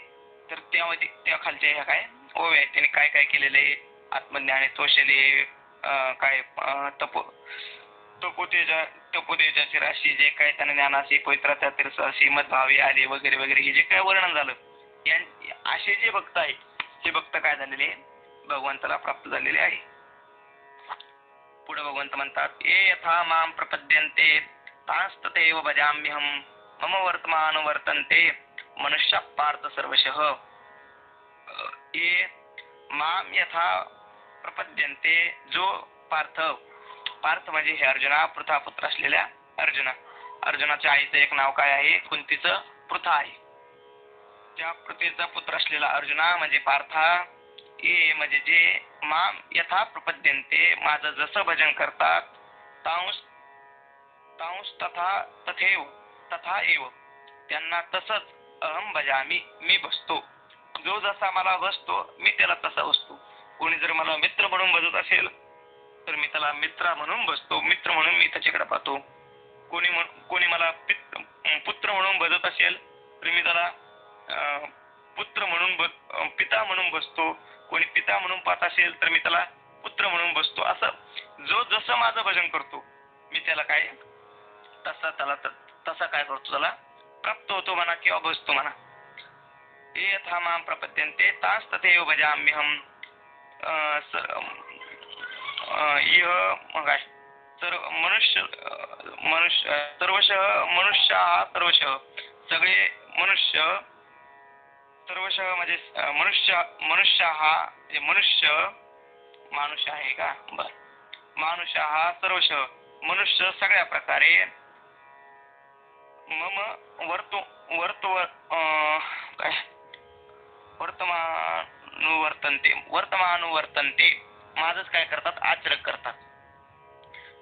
तर त्यामध्ये त्या खालच्या ह्या काय ओव्या आहेत, त्यांनी काय काय केलेले, आत्मज्ञाने तोषले, काय तपोतेजाची राशी, जे काय त्यांना ज्ञानाशी पवित्रता तीर्थाशी मदभावी आले वगैरे वगैरे, हे जे काय वर्णन झालं, असे जे भक्त आहेत ते भक्त काय झालेले, भगवंताला प्राप्त झालेले आहे. पुढे भगवंत म्हणतात, ये यथा माम प्रपद्यन्ते तांस्तथैव भजाम्यहं मम वर्तमान वर्तन्ते मनुष्य पार्थ सर्वशः. ये माम यथा प्रपद्यन्ते, जो पार्थ म्हणजे हे अर्जुना, पृथा पुत्र असलेल्या अर्जुनाच्या आईचं एक नाव काय आहे, कुंतीचं पृथा आहे. त्या पृथेचा पुत्र असलेला अर्जुना म्हणजे पार्था. ये म्हणजे जे माम यथा प्रपद्यन्ते, माझं जसं भजन करतात, तांस तथा एव त्यांना तसंच अहम भजामी, मी बसतो. जो जसा मला बसतो मी त्याला तसा बसतो. कोणी जर मला मित्र म्हणून बसत असेल तर मी त्याला मित्र म्हणून बसतो, मित्र म्हणून मी त्याच्याकडे पाहतो. कोणी मला पुत्र म्हणून बसत असेल तर मी त्याला पुत्र म्हणून पिता म्हणून बसतो. कोणी पिता म्हणून पाहत असेल तर मी त्याला पुत्र म्हणून बसतो. असं जो जसं माझं भजन करतो मी त्याला काय तसा काय करतो, त्याला प्राप्त होतो म्हणा किंवा बसतो म्हणा. ये यथा माम प्रपद्यन्ते तांस्तथैव भजाम्यहं. सगळे मनुष्य, सर्वशः म्हणजे मनुष्य हा मानुष्य आहे का, बर, मानुष्य हा सर्वशः मनुष्य सगळ्या प्रकारे मम वर्तमानुवर्तन्ते माझंच काय करतात, आचरण करतात.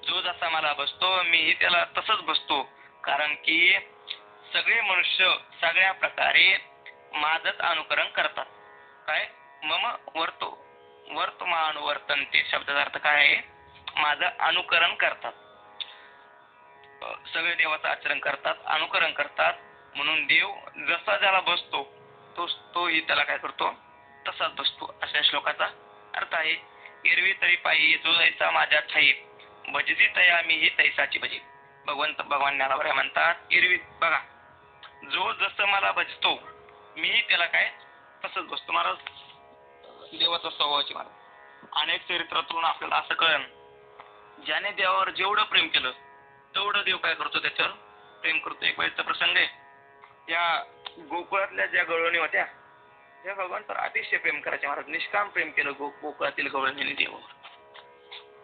जो जसा मला बसतो मी त्याला तसंच बसतो, कारण की सगळे मनुष्य सगळ्या प्रकारे माझंच अनुकरण करतात. काय मम वर्तमानुवर्तन्ते शब्दाचा अर्थ काय आहे, माझं अनुकरण करतात. सगळे देवाचं आचरण करतात, अनुकरण करतात. म्हणून देव जसा ज्याला बसतो तोही त्याला काय करतो, तसाच बसतो. अशा श्लोकाचा अर्थ आहे. एरवी तरी पायी जो जायचा माझ्या ठाई, भजती तया मी ही तैसाची भजी. भगवान ज्ञानोबराय म्हणतात, एरवी बघा जो जसं मला भजतो मीही त्याला काय तसंच बसतो. महाराज देवाचा स्वभावाची महाराज अनेक चरित्रातून आपल्याला असं कळलं, ज्याने देवावर जेवढं प्रेम केलं तेवढं देव काय करतो त्याच्यावर प्रेम करतो. एक वेळेचा प्रसंग आहे, त्या गोकुळातल्या ज्या गवळणी होत्या त्या भगवानवर अतिशय प्रेम करायचे महाराज. निष्काम प्रेम केलं गोकुळातील गवळणीने देवावर.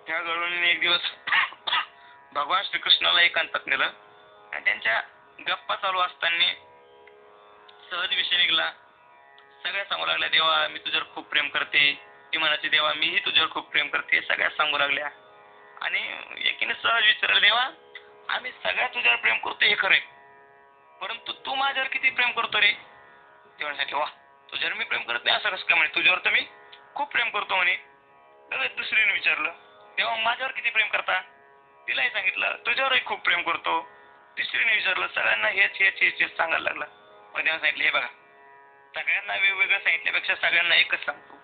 त्या गवळणीने एक दिवस भगवान श्रीकृष्णाला एकांतात नेलं आणि त्यांच्या गप्पा चालू असताना सहज विषय निघाला. सगळ्या सांगू लागल्या, देवा मी तुझ्यावर खूप प्रेम करते. ती म्हणायची, देवा मीही तुझ्यावर खूप प्रेम करते. सगळ्या सांगू लागल्या आणि एकीने सहज विचारलं, देवा आम्ही सगळ्या तुझ्यावर प्रेम करतो हे खरंय, परंतु तू माझ्यावर किती प्रेम करतो रे? ते म्हणाले, वा तुझ्यावर मी प्रेम करत नाही असं कसं काय म्हणे, तुझ्यावर तर मी खूप प्रेम करतो म्हणे. लगेच दुसरीने विचारलं, तेव्हा माझ्यावर किती प्रेम करता? तिलाही सांगितलं तुझ्यावरही खूप प्रेम करतो. तिसरीने विचारलं, सगळ्यांना हेच सांगायला लागला. मग तेव्हा सांगितलं, हे बघा सगळ्यांना वेगवेगळं सांगितल्यापेक्षा सगळ्यांना एकच सांगतो,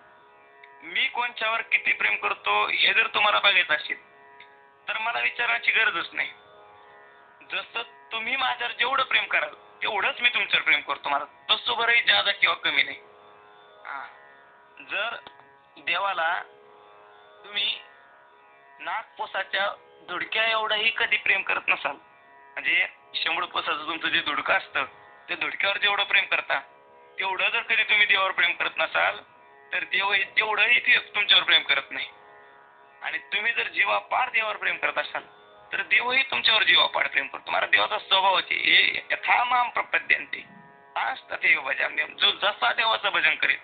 मी कोणच्यावर किती प्रेम करतो हे जर तुम्हाला बघायचं असेल तर मला विचारायची गरजच नाही. जसं तुम्ही माझ्यावर जेवढं प्रेम कराल तेवढंच मी तुमच्यावर प्रेम करतो महाराज, तसं बरंही जादा किंवा कमी नाही. जर देवाला तुम्ही नागपोसाच्या धुडक्या एवढंही कधी प्रेम करत नसाल, म्हणजे शंभूडपोसाचं तुमचं जे धुडकं असतं ते धुडक्यावर जेवढं प्रेम करता तेवढं जर कधी तुम्ही देवावर प्रेम करत नसाल तर देवही तेवढंही ते तुमच्यावर प्रेम करत नाही. आणि तुम्ही जर जीवापाड देवावर प्रेम करत असाल तर देवही तुमच्यावर जीवापाड प्रेम करतो. महाराज देवाचा स्वभावच आहे, यथा माम प्रपद्यन्ते तथैव भजाम्यहम्. जो जसा देवाचं भजन करेल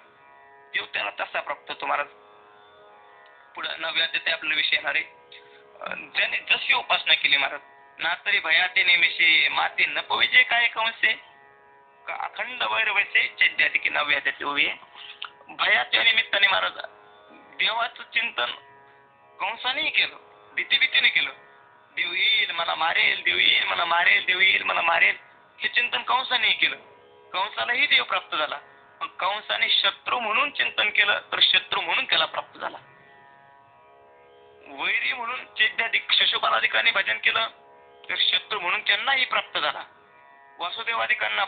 देव त्याला तसा प्राप्त होतो. महाराज पुढे 9व्या अध्यायात आपला विषय येणार आहे, ज्याने जशी उपासना केली महाराज, ना तरी भयाते नेमिषे माते न पविजे काय कंसे का अखंड वैरवसे चैद्याती की 9व्या अध्यायात उभी आहे. भयाच्या निमित्ताने महाराज देवाचं चिंतन कंसानेही केलं, भीतीने केलं. देव येईल मला मारेल, देव येईल मला मारेल, देव येईल मला मारेल, हे चिंतन कंसानेही केलं. कंसालाही देव प्राप्त झाला. पण कंसाने शत्रू म्हणून चिंतन केलं तर शत्रू म्हणून त्याला प्राप्त झाला. वैरी म्हणून चैद्याधिक शिशुपालाधिकांनी भजन केलं तर शत्रू म्हणून त्यांनाही प्राप्त झाला. वासुदेवाधिकांना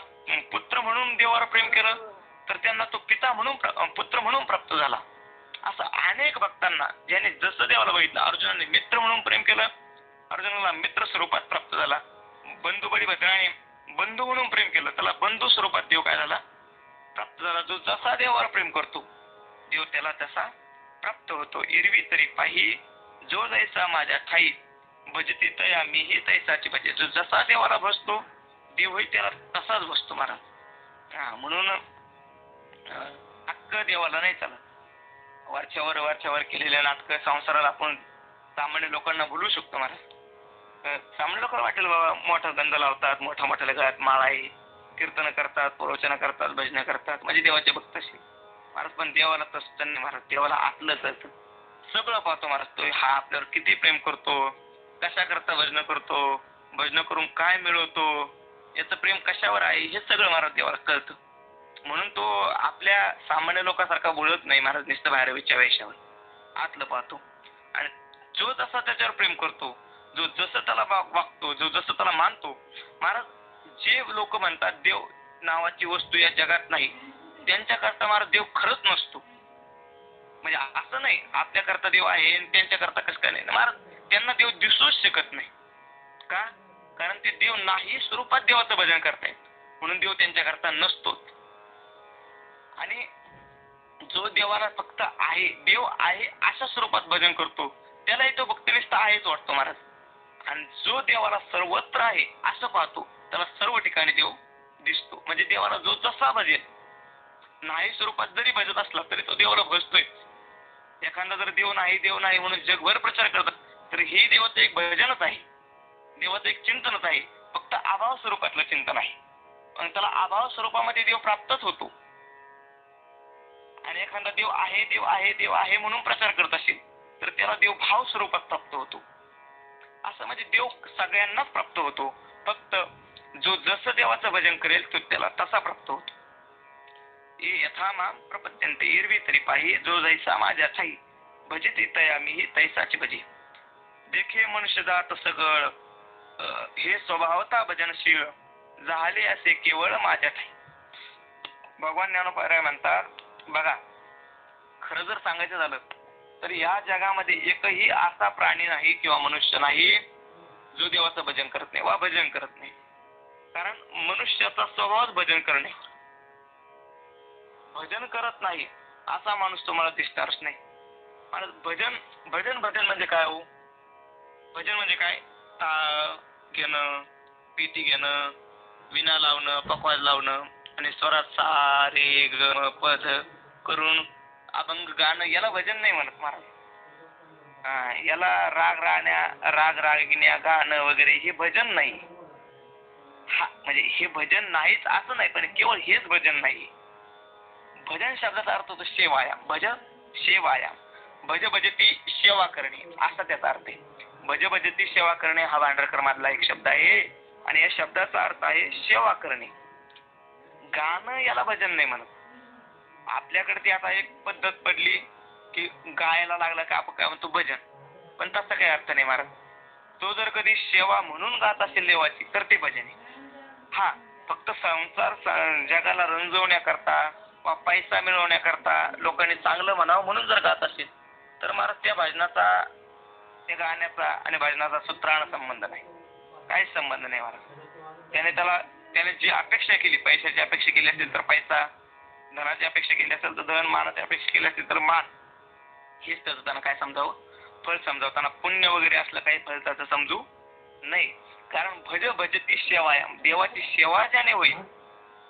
पुत्र म्हणून देवावर प्रेम केलं तर त्यांना तो पिता म्हणून पुत्र म्हणून प्राप्त झाला. असं अनेक भक्तांना ज्याने जसं देवाला बघितलं, अर्जुनाने मित्र म्हणून प्रेम केलं, अर्जुनाला मित्र स्वरूपात प्राप्त झाला. बंधू बळीभद्राने बंधू म्हणून प्रेम केलं, त्याला बंधू स्वरूपात देव काय झाला प्राप्त झाला. जो जसा देवावर प्रेम करतो देव त्याला तसा प्राप्त होतो. एरवी तरी पाही जो जैसा माझ्या ठाई भजती तया मीही तैसाची भजे. जो जसा देवाला भजतो देवही त्याला तसाच बसतो महाराज. म्हणून अक्क देवाला नाही चालत. वरच्यावर केलेल्या नाटक संसाराला आपण सामान्य लोकांना बोलू शकतो महाराज. सामान्य लोकांना वाटेल बाबा मोठा गंध लावतात, मोठ्या गळ्यात माळ आहे, कीर्तन करतात, प्रवचन करतात, भजन करतात, म्हणजे देवाचे भक्त असे महाराज. पण देवाला तसं नाही महाराज. देवाला आपलं करतं सगळं पाहतो महाराज. तो हा आपल्यावर किती प्रेम करतो, कशा करता भजन करतो, भजन करून काय मिळवतो, याचं प्रेम कशावर आहे हे सगळं महाराज देवाला कळतं. म्हणून तो आपल्या सामान्य लोकांसारखा बोलत नाही महाराज, नुसतं बाहेरच्या वेशावर आतलं पाहतो. आणि जो जसा त्याच्यावर प्रेम करतो, जो जसं त्याला वागतो, जो जसं त्याला मानतो महाराज. जे लोक म्हणतात देव नावाची वस्तू या जगात नाही, त्यांच्याकरता महाराज देव खरंच नसतो. म्हणजे असं नाही आपल्याकरता देव आहे आणि त्यांच्याकरता कसं काय नाही महाराज. त्यांना देव दिसूच शकत नाही. का? कारण ते देव नाही स्वरूपात देवाचं भजन करतायत, म्हणून देव त्यांच्याकरता नसतो. आणि जो देवाला फक्त आहे, देव आहे अशा स्वरूपात भजन करतो त्यालाही तो भक्त नुसता आहेच वाटतो महाराज. आणि जो देवाला सर्वत्र आहे असं पाहतो त्याला सर्व ठिकाणी देव दिसतो. म्हणजे देवाला जो जसा भजेल, नाही स्वरूपात जरी भजत असला तरी तो देवाला भजतोय. एखादा जर देव नाही म्हणून जगभर प्रचार करतात तर हे देवाचं एक भजनच आहे, देवाचं एक चिंतनच आहे, फक्त अभाव स्वरूपातलं चिंतन आहे. पण त्याला अभाव स्वरूपामध्ये देव प्राप्तच होतो. आणि एखादा देव आहे म्हणून प्रचार करत असेल तर त्याला देव भाव स्वरूपात प्राप्त होतो. असं म्हणजे देव सगळ्यांनाच प्राप्त होतो, फक्त जो जसं देवाचं भजन करेल तो त्याला तसा प्राप्त होतो. यथा माम प्रपद्यन्ते एरवी तरी पाही जो जैसा माझ्या ठाई भजती तया मीही तैसाची भजे. देखे मनुष्य जात सगळ हे स्वभावता भजनशील झाले असे केवळ माझ्या ठाई. भगवान ज्ञानोबा म्हणतात बघा, खरं जर सांगायचं झालं तर या जगामध्ये एकही असा प्राणी नाही किंवा मनुष्य नाही जो देवाचं भजन करत नाही वा भजन करत नाही. कारण मनुष्याचा स्वभावच भजन करणे. भजन करत नाही असा माणूस तुम्हाला दिसणारच नाही. आणि भजन भजन भजन म्हणजे काय हो? भजन म्हणजे काय? टाळ घेणं, पेटी घेणं, विणा लावणं, पखवाज लावणं आणि स्वरात सा रे ग म प ध करून अभंग गाणं याला भजन नाही म्हणत महाराज. याला राग रागिण्या गाणं वगैरे हे भजन नाही. हा म्हणजे हे भजन नाहीच असं नाही, पण केवळ हेच भजन नाही. भजन शब्दाचा अर्थ होतो सेवायाम. भजन सेवायाम. भज भजती सेवा करणे असा त्याचा अर्थ आहे. भज भजती सेवा करणे हा भांडारकर मधला एक शब्द आहे आणि या शब्दाचा अर्थ आहे सेवा करणे. गाणं याला भजन नाही म्हणत. आपल्याकडे ती आता एक पद्धत पडली की गायला लागला का आपण काय म्हणतो भजन, पण तसा काही अर्थ नाही महाराज. तो जर कधी सेवा म्हणून गात असेल देवाची तर ते भजन आहे. हा फक्त संसार जगाला रंजवण्याकरता वा पैसा मिळवण्याकरता लोकांनी चांगलं म्हणावं म्हणून जर गात असेल तर महाराज त्या भजनाचा, त्या गाण्याचा आणि भजनाचा सूत्रानं संबंध नाही. काहीच संबंध नाही महाराज. त्याने जी अपेक्षा केली, पैशाची अपेक्षा केली असेल तर पैसा, धनाची अपेक्षा केली असेल तर धन, मानाची अपेक्षा केली असेल तर मान. हेच त्याचं त्यांना काय समजावं? फळ समजावताना पुण्य वगैरे असलं काही फळ त्याचं समजू नाही. कारण भज भजती सेवायाम. देवाची सेवा ज्याने होईल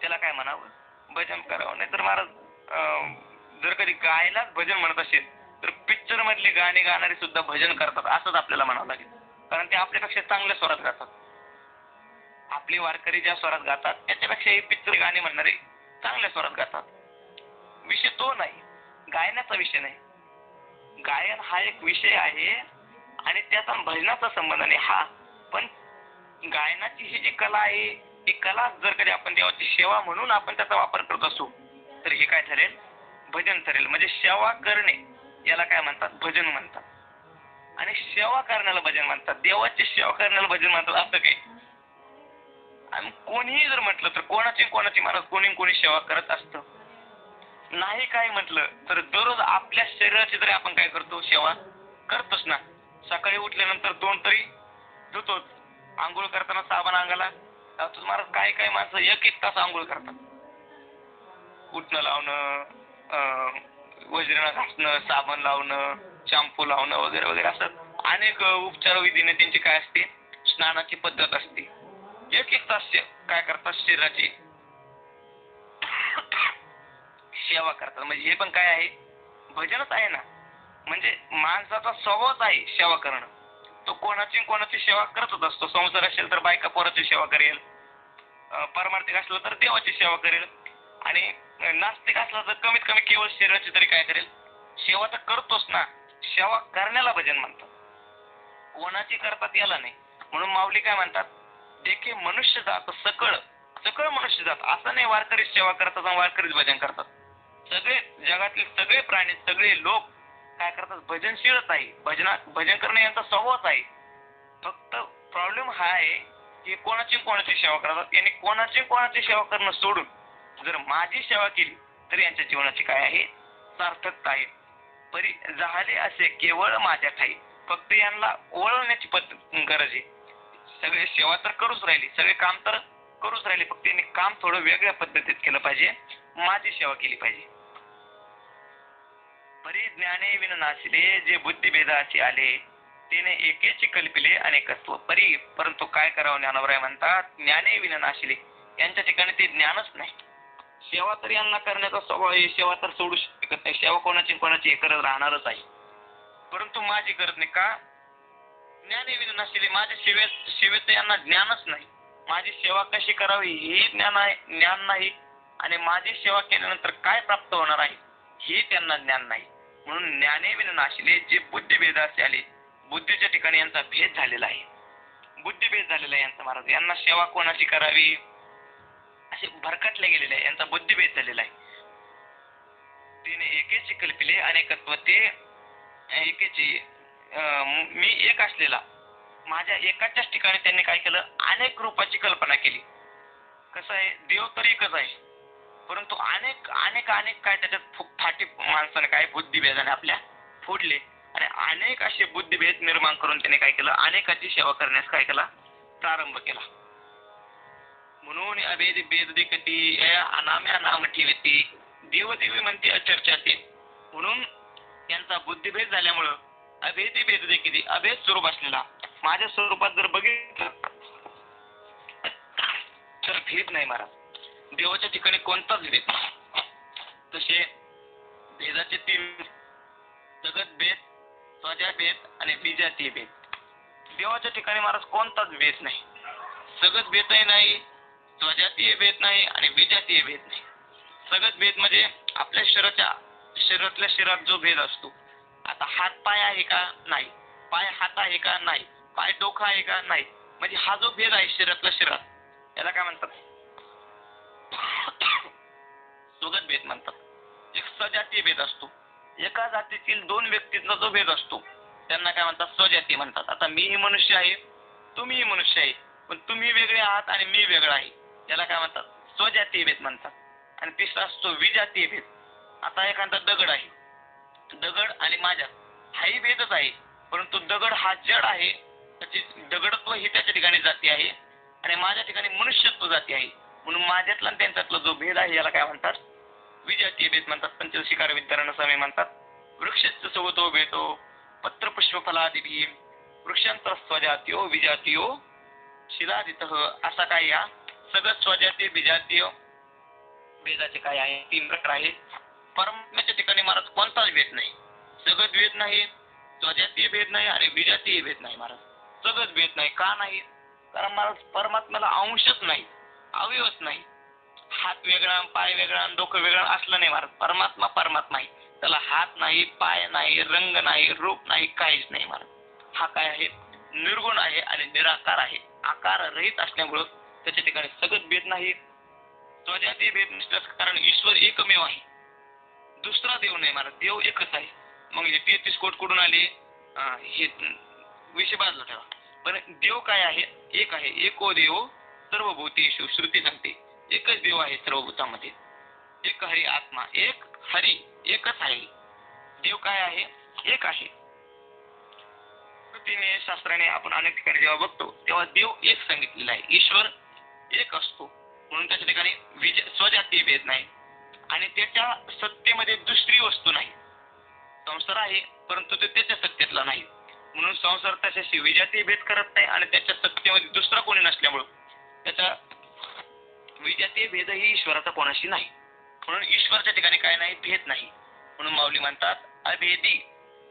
त्याला काय म्हणावं? भजन करावं. नाही तर महाराज जर कधी गायलाच भजन म्हणत असेल तर पिक्चर मधले गाणे गाणारे सुद्धा भजन करतात असंच आपल्याला म्हणावं लागेल. कारण ते आपल्यापेक्षा चांगल्या स्वरात गातात. आपली वारकरी ज्या स्वरात गातात त्याच्यापेक्षा हे पिक्चर गाणे म्हणणारे चांगल्या स्वरात गातात. विषय तो नाही, गायनाचा विषय नाही. गायन हा एक विषय आहे आणि त्याचा भजनाचा संबंध नाही. हा पण गायनाची ही जी कला आहे, ती कला जर कधी आपण देवाची सेवा म्हणून आपण त्याचा वापर करत असू तर हे काय ठरेल? भजन ठरेल. म्हणजे सेवा करणे याला काय म्हणतात? भजन म्हणतात. आणि सेवा करण्याला भजन म्हणतात. देवाची सेवा करण्याला भजन म्हणतात असं काही. आणि कोणीही जर म्हटलं तर कोणाची महाराज कोणी सेवा करत असतं. नाही काय म्हटलं तर दररोज आपल्या शरीराची तरी आपण काय करतो? सेवा करतोच ना. सकाळी उठल्यानंतर 2 तरी धुतोच. आंघोळ करताना साबण अंगाला लावतोच. महाराज काय माणसं 1-1 तास आंघोळ करतात. उठणं लावणं, वज्रण घासणं, साबण लावणं, शॅम्पू लावणं वगैरे वगैरे असं अनेक उपचार विधीने त्यांची काय असते? स्नानाची पद्धत असते. 1-1 तास काय करतात? शरीराची सेवा करतात. म्हणजे हे पण काय आहे? भजनच आहे ना. म्हणजे माणसाचा स्वभावच आहे सेवा करणं. तो कोणाची सेवा करतच असतो. संसार असेल तर बायका पोराची सेवा करेल, पारमार्थिक असलं तर देवाची सेवा करेल आणि नास्तिक असलं तर कमीत कमी केवळ शरीराची तरी काय करेल? सेवा तर करतोच ना. सेवा करण्याला भजन म्हणतात. कोणाची करतात याला नाही. म्हणून माऊली काय म्हणतात? देखे मनुष्य जात सकळ मनुष्य जात. असं नाही वारकरी सेवा करतात आणि वारकरीच भजन करतात. सगळे जगातले सगळे प्राणी, सगळे लोक काय करतात? भजनशीलच आहे. भजन करणे यांचा स्वभावच आहे. फक्त प्रॉब्लेम हा आहे की कोणाची सेवा करतात. यांनी कोणाची सेवा करणं सोडून जर माझी सेवा केली तर यांच्या जीवनाची काय आहे? सार्थकता आहे. परी झाले असे केवळ माझ्या ठाई. फक्त यांना वळवण्याची गरज आहे. सगळे सेवा तर करूच राहिली, सगळे काम तर करूच राहिले, फक्त त्यांनी काम थोडं वेगळ्या पद्धतीत केलं पाहिजे. माझी सेवा केली पाहिजे. परी ज्ञाने विन नाशिले जे बुद्धिभेदाची आले तिने एकेची कल्पिले अनेकत्व. परी परंतु काय करावं? ज्ञानोबराय म्हणतात ज्ञाने विन नाशिले. यांच्या ठिकाणी ते ज्ञानच नाही. सेवा तर यांना करण्याचा स्वभाव आहे. सेवा तर सोडू शकत नाही. सेवा कोणाची करत राहणारच आहे. परंतु माझी करत नाही का? ज्ञाने विन नाशिले. माझ्या सेवेत यांना ज्ञानच नाही. माझी सेवा कशी करावी हे ज्ञान नाही आणि माझी सेवा केल्यानंतर काय प्राप्त होणार आहे हे त्यांना ज्ञान नाही. म्हणून ज्ञाने विन नाशिले जे बुद्धिभेदाचे आले. बुद्धीच्या ठिकाणी यांचा भेद झालेला आहे. बुद्धिभेद झालेला आहे यांचा महाराज. यांना सेवा कोणाची करावी असे भरकटले गेलेले आहे. यांचा बुद्धिभेद झालेला आहे. तिने एकेची कल्पिले अनेकत्व. ते एकेची मी एक असलेला माझ्या एकाच्याच ठिकाणी त्यांनी काय केलं? अनेक रूपाची कल्पना केली. कसं आहे, देव तर एकच आहे, परंतु अनेक अनेक अनेक काय त्याच्यात फाटी माणसाने काय बुद्धिभेदाने आपल्या फोडले आणि अनेक असे बुद्धिभेद निर्माण करून त्याने काय केलं, अनेकाची सेवा करण्यास काय केला, प्रारंभ केला. म्हणून अभेद भेद देखती अनाम्या नाम ठेवती देव देवी म्हणते अचर्चाते. म्हणून त्यांचा बुद्धिभेद झाल्यामुळं अभेदी भेद देखती अभेद स्वरूप असलेला माझ्या स्वरूपात जर बघितलं तर भेद नाही महाराज, देवाच्या ठिकाणी कोणताच भेद नाही. तसे भेदाचे 3 जगत भेद, स्वजा भेद आणि विजातीय भेद. देवाच्या ठिकाणी महाराज कोणताच भेद नाही, सगत भेदही नाही, स्वजातीय भेद नाही आणि विजातीय भेद नाही. सगत भेद म्हणजे आपल्या शरीरातल्या शरीरात जो भेद असतो. आता हात पाय आहे का, नाही, पाय हात आहे का, नाही, पाय डोकं आहे का, नाही, म्हणजे हा जो भेद आहे शरीरातल्या शरीरात याला काय म्हणतात, सुगत भेद म्हणतात. एक सजातीय भेद असतो, एका जातीतील 2 व्यक्तींचा जो भेद असतो त्यांना काय म्हणतात, स्वजाती म्हणतात. आता मीही मनुष्य आहे, तुम्हीही मनुष्य आहे, पण तुम्ही वेगळे आहात आणि मी वेगळा आहे, याला काय म्हणतात, स्वजातीय भेद म्हणतात. आणि तिसरा असतो विजातीय भेद. आता एखादा दगड आहे, दगड आणि माझ्यात हाही भेदच आहे, परंतु दगड हा जड आहे, त्याची दगडत्व ही त्याच्या ठिकाणी जाती आहे आणि माझ्या ठिकाणी मनुष्यत्व जाती आहे. म्हणून माझ्यातला आणि त्यांच्यातला जो भेद आहे याला काय म्हणतात, विजातीय भेद म्हणतात. पंचशिकार विद्यारण समे म्हणतात. वृक्षस्य सोबतो भेदो पत्र पुष्प फलादिभी वृक्षांतर स्वजातीयो विजातीयो शिलादितः. असा काय या सगळं स्वजातीय विजातीय भेदाचे काय आहे, 3 प्रकार आहे. परमात्म्याच्या ठिकाणी महाराज कोणताच भेद नाही, सगळं भेद नाही, स्वजातीय भेद नाही आणि विजातीय भेद नाही महाराज, सगळंच भेद नाही. का नाही, कारण महाराज परमात्म्याला अंशच नाही, अवयवच नाही. हात वेगळा, पाय वेगळा, डोकं वेगळं असलं नाही महाराज. परमात्मा परमात्मा आहे, त्याला हात नाही, पाय नाही, रंग नाही, रूप नाही, काहीच नाही महाराज. हा काय आहे, निर्गुण आहे आणि निराकार आहे, आकार रहित असल्यामुळं त्याच्या ठिकाणी सगळं भेद नाही, स्वजातीय भेद नसल्यास कारण ईश्वर एकमेव आहे, दुसरा देव नाही महाराज, देव एकच आहे. मग हे 33 कोट कुठून आले, हे विषय बाजूला ठेवा. पण देव काय आहे, एक आहे. एको देव सर्व भूतेषु, श्रुती सांगते एकच देव आहे सर्व भूतामध्ये. एक हरी आत्मा, एक हरी, एकच आहे. देव काय आहे, एक आहे. श्रुतीने शास्त्राने आपण अनेक ठिकाणी जेव्हा बघतो तेव्हा देव एक सांगितलेला आहे, ईश्वर एक असतो. म्हणून त्याच्या ठिकाणी स्वजातीय भेद नाही आणि त्याच्या सत्तेमध्ये दुसरी वस्तू नाही. संसार आहे परंतु ते त्याच्या सत्तेतला नाही, म्हणून संसार त्याच्याशी विजातीय भेद करत नाही आणि त्याच्या सत्तेमध्ये दुसरा कोणी नसल्यामुळं त्याचा विजातीय भेदही ईश्वराचा कोणाशी नाही. म्हणून ईश्वराच्या ठिकाणी काय नाही, भेद नाही. म्हणून माऊली म्हणतात अभेदी,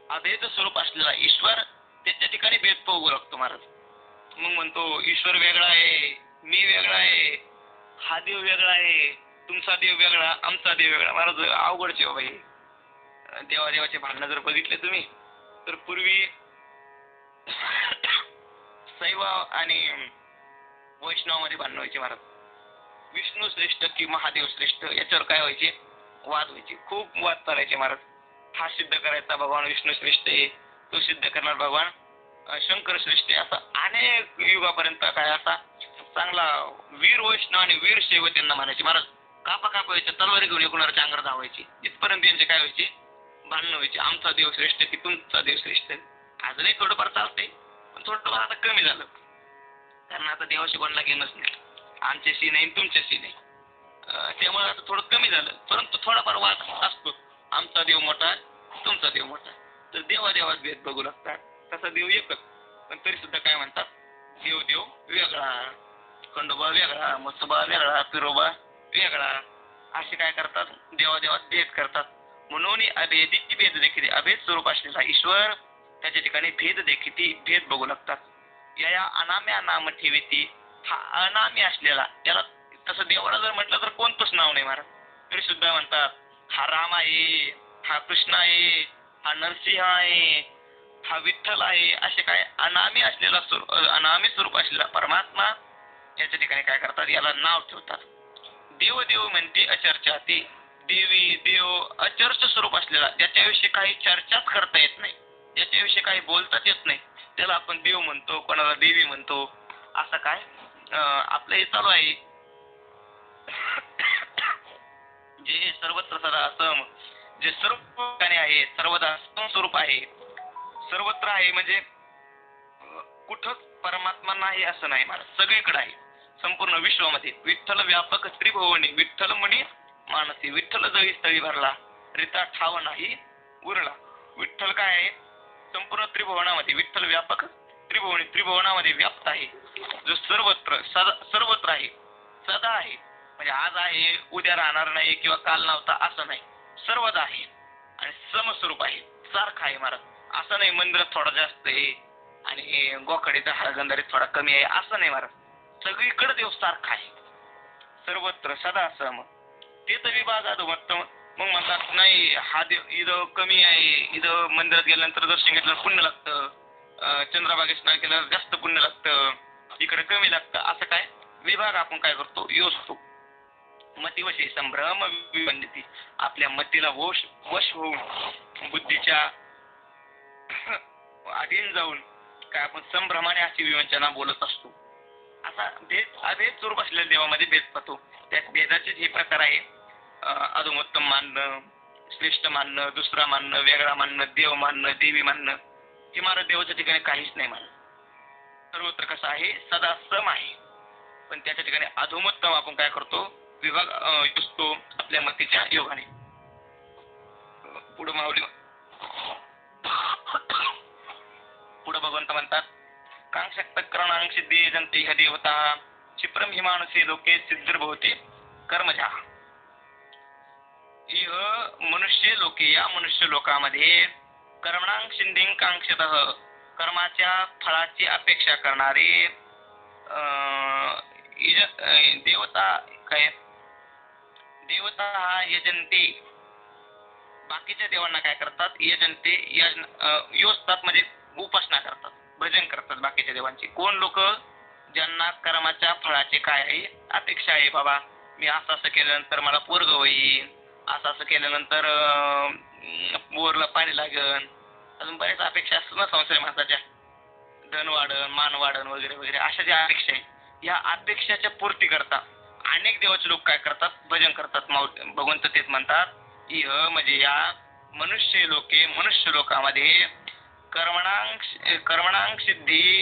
अभेद स्वरूप असलेला ईश्वर त्याच्या ठिकाणी भेद पोगू लागतो महाराज. मग म्हणतो ईश्वर वेगळा आहे, मी वेगळा आहे, हा देव वेगळा आहे, तुमचा देव वेगळा, आमचा देव वेगळा. महाराज अवघडचे बाबा हे. देवादेवाचे भांडणं जर बघितले तुम्ही तर पूर्वी शैव आणि वैष्णवामध्ये भांडण व्हायचे महाराज. विष्णू श्रेष्ठ की महादेव श्रेष्ठ याच्यावर काय व्हायचे, वाद व्हायचे, खूप वाद चालायचे महाराज. हा सिद्ध करायचा भगवान विष्णू श्रेष्ठ आहे, तो सिद्ध करणार भगवान शंकर श्रेष्ठ आहे. असा अनेक युगापर्यंत काय असा चांगला वीर वैष्णव आणि वीर शैव त्यांना म्हणायचे महाराज. कापा व्हायचे, तलवारी घेऊन एकूणाच्या अंगावर धावायची, इथपर्यंत यांचे काय व्हायचे, भांडण व्हायचे. आमचा देव श्रेष्ठ की तुमचा देव श्रेष्ठ. अजूनही थोडंफार चालतंय पण थोडंफार आता कमी झालं, कारण आता देवाशी कोणाला घेणंच नाही, आमच्याशी नाही तुमच्याशी नाही. त्यामुळे आता थोडं कमी झालं, परंतु थोडाफार वाद असतो. आमचा देव मोठा, तुमचा देव मोठा, तर देवादेवात भेद बघू लागतात. तसा देव एकच, पण तरी सुद्धा काय म्हणतात, देव देव वेगळा, खंडोबा वेगळा, मसोबा वेगळा, पिरोबा वेगळा, असे काय करतात, देवादेवात भेद करतात. म्हणून अभेदी भेद देखील, अभेद स्वरूप असलेला ईश्वर त्याच्या ठिकाणी भेद देखील भेद बघू लागतात. या अनाम्या नाम ठेवीती, हा अनामी असलेला, त्याला तसं देवाला जर म्हटलं तर कोणतंच नाव नाही महाराज, तरी सुद्धा म्हणतात हा राम आहे, हा कृष्ण आहे, हा नरसिंह आहे, हा विठ्ठल आहे. असे काय अनामी असलेला अनामी स्वरूप असलेला परमात्मा याच्या ठिकाणी काय करतात, याला नाव ठेवतात. देव देव म्हणते अचर्चा, ते देवी देव अचर्च स्वरूप असलेला, ज्याच्याविषयी काही चर्चाच करता येत नाही, ज्याच्याविषयी काही बोलताच येत नाही, त्याला आपण देव म्हणतो, कोणाला देवी म्हणतो. असं काय आपलं हे चालू आहे. जे सर्वत्र सदा असम, जे सर्व ठिकाणी आहे, सर्वदा स्वरूप आहे, सर्वत्र आहे, म्हणजे कुठंच परमात्मा नाही असं नाही महाराज, सगळीकडे आहे संपूर्ण विश्वामध्ये. विठ्ठल व्यापक त्रिभुवनी, विठ्ठल म्हणी मानसी, विठ्ठल जळी स्थळी भरला, रिता ठाव नाही उरला. विठ्ठल काय आहे, संपूर्ण त्रिभुवनामध्ये विठ्ठल व्यापक त्रिभुवनी, त्रिभुवनामध्ये व्याप्त आहे, जो सर्वत्र सदा सर्वत्र आहे, सदा आहे, म्हणजे आज आहे उद्या राहणार नाही किंवा काल नव्हता असं नाही, सर्वदा आहे आणि समस्वरूप आहे, सारखा आहे महाराज. असं नाही मंदिरात थोडा जास्त आहे आणि गोखडीचा हळगंधारीत थोडा कमी आहे असं नाही महाराज, सगळीकडे देव सारखा आहे, सर्वत्र सदा सम. ते तर विभाग अधोमत्तम. मग म्हणतात नाही हा देव इथं कमी आहे, इथं मंदिरात गेल्यानंतर दर्शन घेतलं पुण्य लागतं, चंद्रभागेत स्नान केल्यावर जास्त पुण्य लागतं, इकडे कमी लागतं, असं काय विभाग आपण काय करतो योजतो. मतीवशी संभ्रम विपंडिती, आपल्या मतीला वश होऊन बुद्धीच्या अधीन जाऊन काय आपण संभ्रमाने अशी विवंचना बोलत असतो. असा अभेद स्वरूप असलेल्या देवामध्ये भेद पाहतो. त्यात भेदाचे हे प्रकार आहे, अधोमोत्तम मानणं, श्रेष्ठ मानणं, दुसरा मानणं, वेगळा मानणं, देव मानणं, देवी मानणं. हे महाराज देवाच्या ठिकाणी काहीच नाही महाराज, सर्वत्र कसं आहे सदा सम आहे. पण त्याच्या ठिकाणी अधोमोत्तम आपण काय करतो विभाग युजतो आपल्या मतीच्या योगाने. पुढे माऊली पुढे भगवंत म्हणतात कांक्षक्त करणांग सिद्धी जंती ह देवता क्षिप्रम हिमानसी लोके सिद्धिर्भवती कर्मजा. मनुष्य लोके, या मनुष्य लोकामध्ये कर्मणांग सिद्धिं कांक्षतः, कर्माच्या फळाची अपेक्षा करणारे देवता काय देवता हा यजंते, बाकीच्या देवांना काय करतात यजंते, योजतात म्हणजे उपासना करतात, भजन करतात बाकीच्या देवांची. कोण लोक ज्यांना कर्माच्या फळाचे काय आहे अपेक्षा आहे, बाबा मी असं असं केल्यानंतर मला पोरग होईल, असं असं केल्यानंतर बोरला पाणी लागन, अजून बऱ्याच अपेक्षा असतात ना संसारी माणसाच्या, धन वाढन मान वाढन वगैरे वगैरे अशा ज्या अपेक्षा आहेत, या अपेक्षाच्या पूर्ती करता अनेक देवाचे लोक काय करतात भजन करतात. भगवंत तेच म्हणतात म्हणजे या मनुष्य लोके, मनुष्य लोकामध्ये कर्मणांग सिद्धी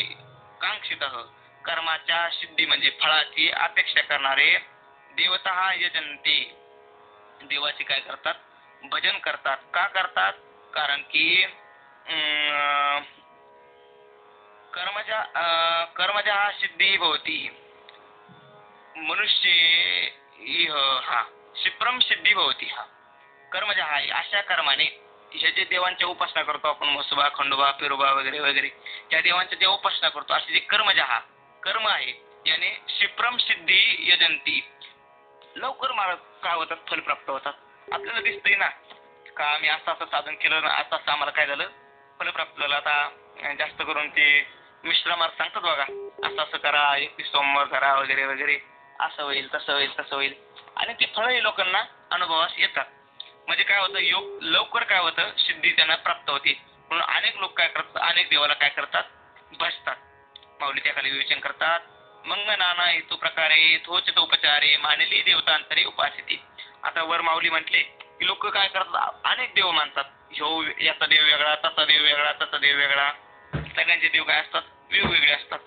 कांक्षितः, कर्माच्या सिद्धी म्हणजे फळाची अपेक्षा करणारे देवता हा यजंते, देवाचे काय करतात भजन करतात. का करतात? कारण की कर्मजा हा सिद्धी भवती, मनुष्य हा क्षिप्रम सिद्धी भवती, हा कर्मजा हा अशा कर्माने हे जे देवांच्या उपासना करतो आपण म्हसोबा, खंडोबा, पिरोबा वगैरे वगैरे, त्या देवांच्या जे उपासना करतो असे जे कर्मजा हा कर्म आहे, याने क्षिप्रम सिद्धी यजंती, लवकर महाराज काय होतात फल प्राप्त होतात. आपल्याला दिसतंय ना का आम्ही असं असं साधन केलं, आता असं आम्हाला काय झालं फल प्राप्त झालं. आता जास्त करून ते मिश्र मार्ग सांगतात बघा, असं असं करा, 31 सोमवार करा वगैरे वगैरे, असं होईल तसं होईल तसं होईल, आणि ते फळही लोकांना अनुभवास येतात. म्हणजे काय होतं योग लवकर काय होतं सिद्धी त्यांना प्राप्त होते. म्हणून अनेक लोक काय करतात, अनेक देवाला काय करतात भजतात, माऊली त्याखाली विवेचन करतात. मंग नाना हेतू प्रकारे थोचित उपचारे मानली देवतांतरी उपासिती. आता वर माऊली म्हटले की लोक काय करतात अनेक देव मानतात, ह्यो याचा देव वेगळा, तसा देव वेगळा, तसा देव वेगळा, सगळ्यांचे देव काय असतात वेगवेगळे असतात.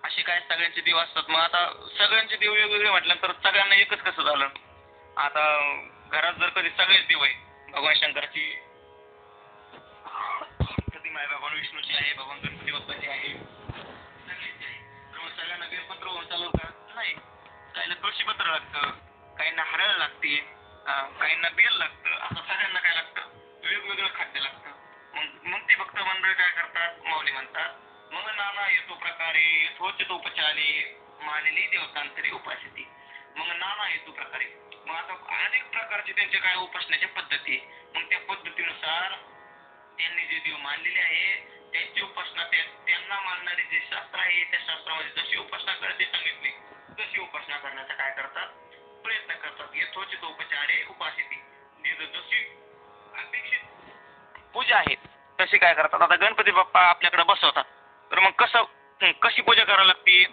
असे काय सगळ्यांचे देव असतात. मग आता सगळ्यांचे देव वेगवेगळे म्हटल्यानंतर सगळ्यांना एकच कसं झालं. आता घरात जर कधी सगळेच देव आहे, भगवान शंकराची प्रतिमा आहे, भगवान विष्णूची आहे, भगवान गणपती बाप्पाची आहे, सगळ्यांची आहे, तर मग सगळ्यांना बेलपत्र होऊन चालू का नाही. काहींना तुळशीपत्र लागतं, काहींना हरळ लागते, काहींना बेल लागतं, असं सगळ्यांना काय लागतं वेगवेगळं खाद्य लागतं. मग ते भक्त मंडळ काय करतात माऊली म्हणतात मग नाना येतो प्रकारे थोचित उपचारे मानली देवतांतरी उपासिती. मग नाना हेतू प्रकारे, मग आता अनेक प्रकारचे त्यांचे काय उपासनाच्या पद्धती, मग त्या पद्धतीनुसार त्यांनी जे देव मानलेले आहे त्यांची उपासना, त्यांना मानणारे जे शास्त्र आहे त्या शास्त्रामध्ये जशी उपासना करायची सांगितली तशी उपासना करण्याचा काय करतात प्रयत्न करतात. यथोचित उपचारे उपासिती, जशी अपेक्षित पूजा आहे तशी काय करतात. आता गणपती बाप्पा आपल्याकडे बसवतात, तर मग कशी पूजा करावी लागते,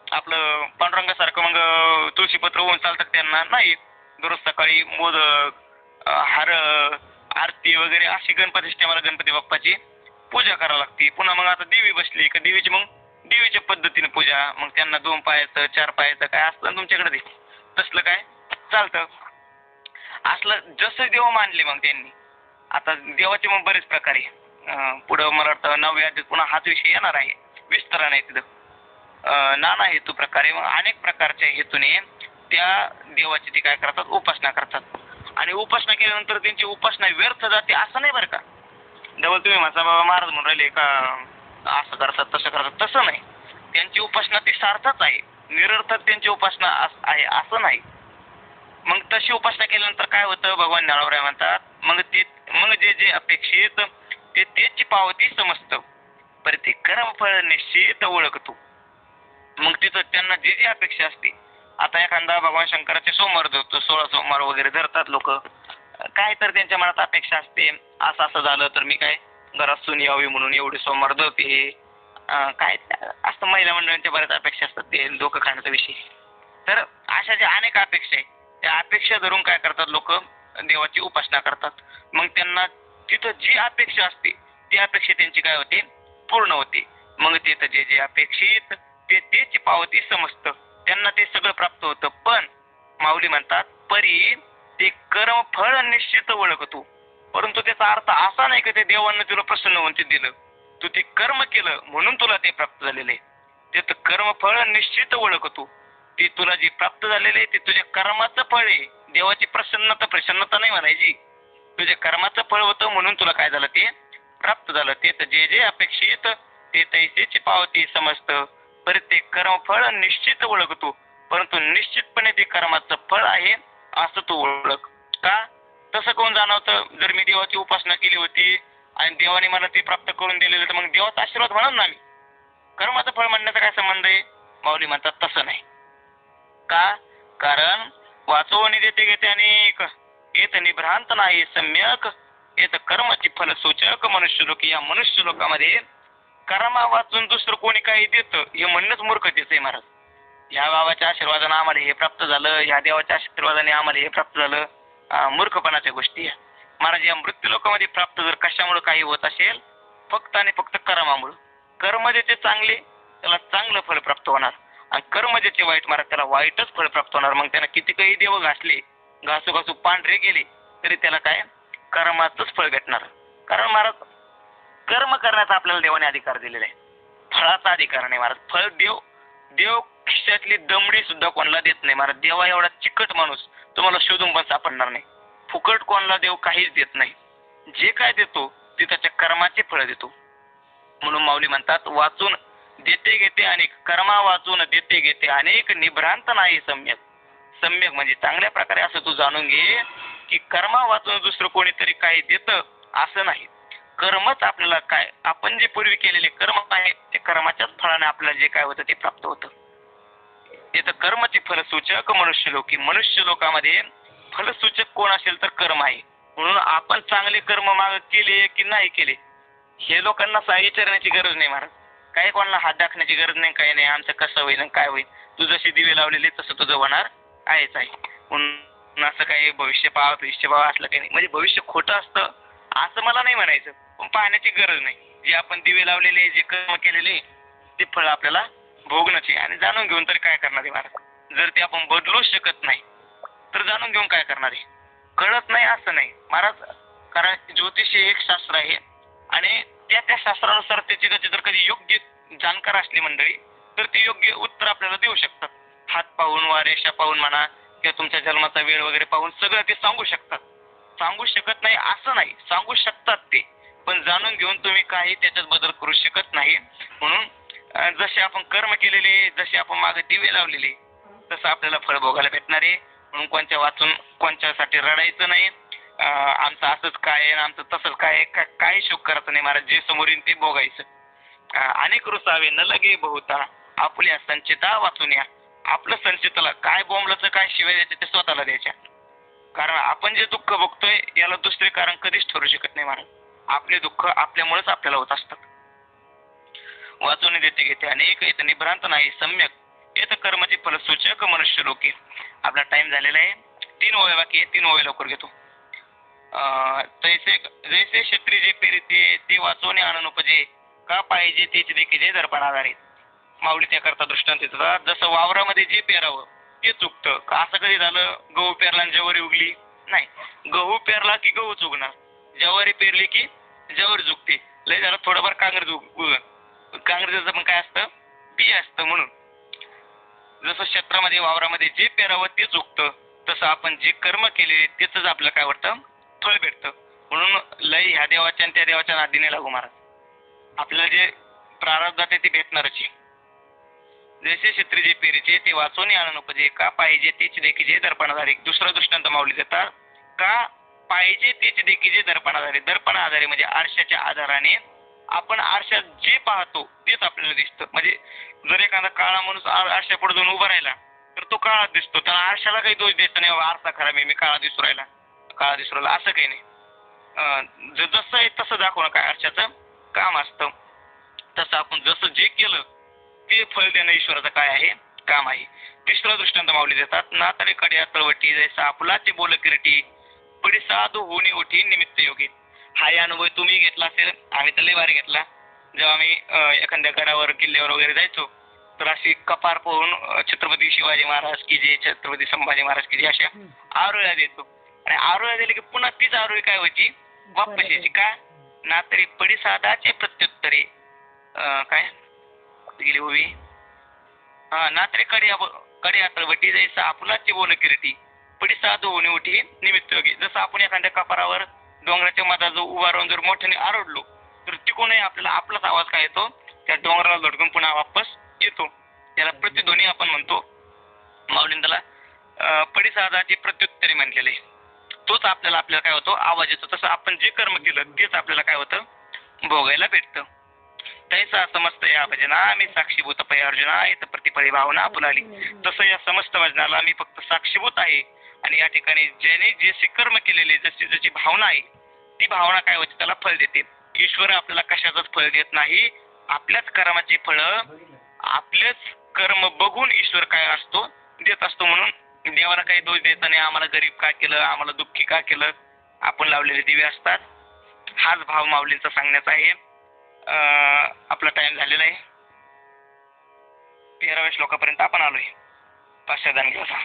आपलं पांडुरंगासारखं मग तुळशीपत्र होऊन चालतात त्यांना नाही. दररोज सकाळी मोदक, हरण, आरती वगैरे अशी गणपतीची मला गणपती बाप्पाची पूजा करावी लागते. पुन्हा मग आता देवी बसली का देवीची मग देवीच्या पद्धतीने पूजा. मग त्यांना 2 पायाचं 4 पायाचं काय असतं तुमच्याकडे ते तसलं काय चालतं. असलं जसं देव मानले मग त्यांनी. आता देवाचे मग बरेच प्रकार आहे. पुढं मला वाटतं 9व्या अध्यायात पुन्हा हाच विषय येणार आहे. विस्ताराने आहे तिथं. नाना हेतू प्रकारे मग अनेक प्रकारच्या हेतूने त्या देवाची ते काय करतात उपासना करतात. आणि उपासना केल्यानंतर त्यांची उपासना व्यर्थ जाते असं नाही बरं का. डबल तुम्ही म्हणता बाबा महाराज म्हणून राहिले का असं करतात तसं करतात तसं नाही. त्यांची उपासना ती सार्थच आहे. निरर्थक त्यांची उपासना आहे असं नाही. मग तशी उपासना केल्यानंतर काय होतं भगवान ज्ञानोबराय म्हणतात मग जे जे अपेक्षित ते त्याची पावती समजतं. पर ते कर्मफळ निश्चित ओळखतो. मग तिथं त्यांना जे जे अपेक्षा असते. आता एखादा भगवान शंकराचे सोमवार धरतो 16 सोमवार वगैरे धरतात लोक. काय तर त्यांच्या मनात अपेक्षा असते असं असं झालं तर मी काय घरात सून यावी म्हणून एवढे सोमवार धरते. काय असं महिला मंडळांच्या बऱ्याच अपेक्षा असतात ते डोकं खाण्याचा विषय. तर अशा ज्या अनेक अपेक्षा आहेत त्या अपेक्षा धरून काय करतात लोक देवाची उपासना करतात. मग त्यांना तिथं जी अपेक्षा असते ती अपेक्षा त्यांची काय होते पूर्ण होते. मग तिथं जे जे अपेक्षित ते त्याची पावती समजतं. त्यांना ते सगळं प्राप्त होतं. पण माऊली म्हणतात परी ते कर्मफळ निश्चित ओळखतो. परंतु त्याचा अर्थ असा नाही की ते देवांना तुला प्रसन्न होऊन ते दिलं. तू ते कर्म केलं म्हणून तुला ते प्राप्त झालेलं आहे. ते तर कर्मफळ निश्चित ओळखतो. ते तुला जे प्राप्त झालेलं आहे ते तुझ्या कर्माचं फळ आहे. देवाची प्रसन्नता नाही म्हणायची. तुझ्या कर्माचं फळ होतं म्हणून तुला काय झालं ते प्राप्त झालं. ते तर जे जे अपेक्षित ते तैसेची पावती समजतं. प्रत्येक कर्मफळ निश्चित ओळखतो. परंतु निश्चितपणे ते कर्माचं फळ आहे असं तू ओळख. का तसं कोण जाणवतं. जर मी देवाची उपासना केली होती आणि देवाने मला ते प्राप्त करून दिलेलं तर मग देवाचा आशीर्वाद म्हणून ना मी कर्माचं फळ म्हणण्याचा काय संबंध आहे. माऊली म्हणतात तसं नाही. का कारण वाचवून देते घेते अनेक येत निभ्रांत नाही सम्यक येत कर्माची फल सूचक मनुष्य लोक. या मनुष्य लोकांमध्ये कर्मा वाचून दुसरं कोणी काही देतं हे म्हणणंच मूर्खतेचं आहे महाराज. ह्या बाबाच्या आशीर्वादाने आम्हाला हे प्राप्त झालं, ह्या देवाच्या आशीर्वादाने आम्हाला हे प्राप्त झालं. मूर्खपणाच्या गोष्टी आहे महाराज. या मृत्यू लोकांमध्ये प्राप्त जर कशामुळे काही होत असेल फक्त आणि फक्त कर्मामुळे. कर्म ज्याचे चांगले त्याला चांगलं फळ प्राप्त होणार आणि कर्म ज्याचे वाईट महाराज त्याला वाईटच फळ प्राप्त होणार. मग त्यांना किती काही देव घासले घासू घासू पांढरे गेले तरी त्याला काय कर्माचंच फळ भेटणार. कारण महाराज कर्म करण्याचा आपल्याला देवाने अधिकार दिलेला आहे. फळाचा अधिकार नाही महाराज. फळ देव खिशातली दमडी सुद्धा कोणाला देत नाही महाराज. देवा एवढा चिकट माणूस तुम्हाला शोधून पण सापडणार नाही. फुकट कोणाला देव काहीच देत नाही. जे काय देतो ते त्याच्या कर्माचे फळ देतो. म्हणून माऊली म्हणतात वाचून देते घेते अनेक कर्मा वाचून देते घेते अनेक निभ्रांत नाही सम्यक. सम्यक म्हणजे चांगल्या प्रकारे असं तू जाणून घे की कर्मा वाचून दुसरं कोणीतरी काही देतं असं नाही. कर्मच आपल्याला काय आपण जे पूर्वी केलेले कर्म आहे ते कर्माच्याच फळाने आपल्याला जे काय होतं ते प्राप्त होतं. ते तर कर्माचे फलसूचक मनुष्य लोकी. मनुष्य लोकांमध्ये फलसूचक कोण असेल तर कर्म आहे. म्हणून आपण चांगले कर्म माग केले की नाही केले हे लोकांना विचारण्याची गरज नाही महाराज. काही कोणाला हात दाखण्याची गरज नाही. काही नाही आमचं कसं होईल काय होईल. तू जशी दिवे लावलेले तसं तुझं होणार आहेच आहे. म्हणून असं काही भविष्य पाहा असलं काही नाही. म्हणजे भविष्य खोटं असतं असं मला नाही म्हणायचं. पण पाहण्याची गरज नाही. जे आपण दिवे लावलेले जे कर्म केलेले ते फळ आपल्याला भोगण्याचे आणि जाणून घेऊन तरी काय करणार आहे महाराज. जर ते आपण बदलू शकत नाही तर जाणून घेऊन काय करणार आहे. कळत नाही असं नाही महाराज. कारण ज्योतिष हे एक शास्त्र आहे आणि त्या शास्त्रानुसार त्याची जर कधी योग्य जाणकार असली मंडळी तर ते योग्य उत्तर आपल्याला देऊ शकतात. हात पाहून वा रेषा पाहून म्हणा किंवा तुमच्या जन्माचा वेळ वगैरे पाहून सगळं ते सांगू शकतात. सांगू शकत नाही असं नाही. सांगू शकतात ते पण जाणून घेऊन तुम्ही काही त्याच्यात बदल करू शकत नाही. म्हणून जसे आपण कर्म केलेले जसे आपण मागे दिवे लावलेले तसं आपल्याला फळ भोगायला भेटणार आहे. म्हणून कोणत्या वाचून कोणत्यासाठी रडायचं नाही. आमचं असंच काय आहे आमचं तसंच काय काही शोक करायचं नाही महाराज. जे समोर येईल ते भोगायचं. अनेक रुसावे न लगे बहुता आपल्या संचिता वाचून या. आपलं संचिताला काय बोंबलाचं काय शिवाय द्यायचं ते स्वतःला द्यायच्या. कारण आपण जे दुःख बघतोय याला दुसरे कारण कधीच ठरू शकत नाही महाराज. आपले दुःख आपल्यामुळेच आपल्याला होत असतात. वाचून देते घेते अनेक येत निभ्रांत नाही सम्यक येत कर्माचे फलसूचक मनुष्य लोके. आपला टाइम झालेला आहे. 3 ओव्या बाकी आहे, 3 ओव्या लवकर घेतो. तैसे जैसे क्षत्रिय जे पेरिते ते वाचवणे अनुपजे का पाहिजे तेच देखील दर्पण आधारित. माऊली त्याकरता दृष्टांत देतात. जसं वावरामध्ये जे पेरावं ते चुकतं का, असं कधी झालं गहू पेरला आणि ज्वारी उगली नाही. गहू पेरला की गहू उगणार, ज्वारी पेरली की ज्वारी उगते. लय झालं थोडंफार काँग्रेसचं पण काय असतं, बी असतं. म्हणून जसं क्षेत्रामध्ये वावरामध्ये जे पेरावं ते चुकतं, तसं आपण जे कर्म केले त्याच आपलं काय वाटतं, फळ भेटतं. म्हणून लय ह्या देवाच्या आणि त्या देवाच्या नादीने लागू महाराज, आपल्याला जे प्रारब्धात आहे ते भेटणारच. जैसे क्षत्रिय जे पेरीचे ते वाचवणे अनुपजे का पाहिजे तेच देखील दर्पणाधारे. दुसरा दृष्टांत माऊली देतात का पाहिजे तेच देखील दर्पणाधारे. दर्पण आधारे म्हणजे आरशाच्या आधाराने आपण आरशात जे पाहतो तेच आपल्याला दिसतं. म्हणजे जर एखादा काळा माणूस आरशापुढे जाऊन उभा राहिला तर तो काळा दिसतो, त्याला आरशाला काही दोष द्यायचा नाही, आरसा खराब आहे मी काळा दिसू राहिला असं काही नाही. जसं आहे तसं दाखवणं काय आरशाचं काम असतं. तसं आपण जसं जे केलं ते फळ देणं ईश्वराचं काय आहे, काम आहे. तिसरा दृष्टांत माऊली देतात. नातरे कडे तळवटी जैसा आपुलाचे बोल किरटी पडी साधू होणी ओठी निमित्त योगी. हा अनुभव तुम्ही घेतला असेल, आम्ही तर लय भारी घेतला. जेव्हा आम्ही एखाद्या गडावर किल्ल्यावर वगैरे जायचो तर अशी कपार पाहून छत्रपती शिवाजी महाराज की जे, छत्रपती संभाजी महाराज की जे अशा आरोळ्या देतो. आणि आरोळ्या दिली की पुन्हा तीच आरोळी काय व्हायची, वापस यायची. का ना तरी पडी साधाचे प्रत्युत्तरे काय गेली उभी ना तरी कडे तळवटी जैसा आपुलाची बोल किरटी पडी साधू होणे उठी निमित्त योगी. जसं आपण एखाद्या कपारावर डोंगराच्या मधात जो उभा राहून जर मोठ्याने आरडलो तर तिकोनही आपल्याला आपलाच आवाज काय येतो, त्या डोंगराला धडकून पुन्हा वापस येतो. त्याला प्रतिध्वनी आपण म्हणतो. माऊलीने त्याला पडिसादाची प्रत्युत्तरी म्हटलेले. तोच आपल्याला काय होतो, आवाज येतो. तसं आपण जे कर्म केलं तेच आपल्याला काय होतं, भोगायला भेटतं. तैसा समस्त या भजना मी साक्षीभूत पै अर्जुना येत प्रतिपरी भावना फुलाली. तसं या समस्त भजनाला मी फक्त साक्षीभूत आहे. आणि या ठिकाणी ज्याने जे कर्म केलेले जशी जशी भावना आहे ती भावना काय होते, त्याला फळ देते. ईश्वर आपल्याला कशाचंच फळ देत नाही, आपल्याच कर्माचे फळ आपलेच कर्म बघून ईश्वर काय असतो, देत असतो. म्हणून देवाला काही दोष द्यायचा नाही, आम्हाला गरीब का केलं, आम्हाला दुःखी का केलं. आपण लावलेले दिवे असतात. हाच भाव माऊलींचा सांगण्याचा आहे. आपला टाइम झालेला आहे. 13व्या श्लोकापर्यंत आपण आलोय. पाश्चादान घ्यायचा.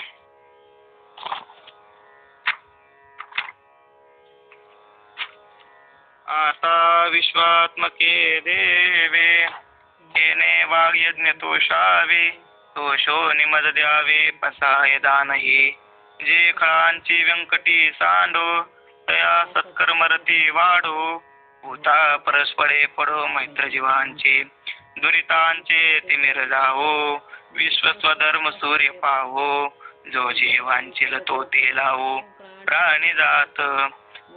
आता विश्वात्मके देवे येणे वाग यज्ञ तोषावे तोषो निमद द्यावे पसाय दानही. जे खळांची व्यंकटी सांडो तया सत्कर्मरती वाढो भूता परस्परे पडो मैत्र जीवांचे दुरितांचे तिमिर जावो विश्व स्वधर्म सूर्य पाहो जो जीवांचे तो ते लावो प्राणी जात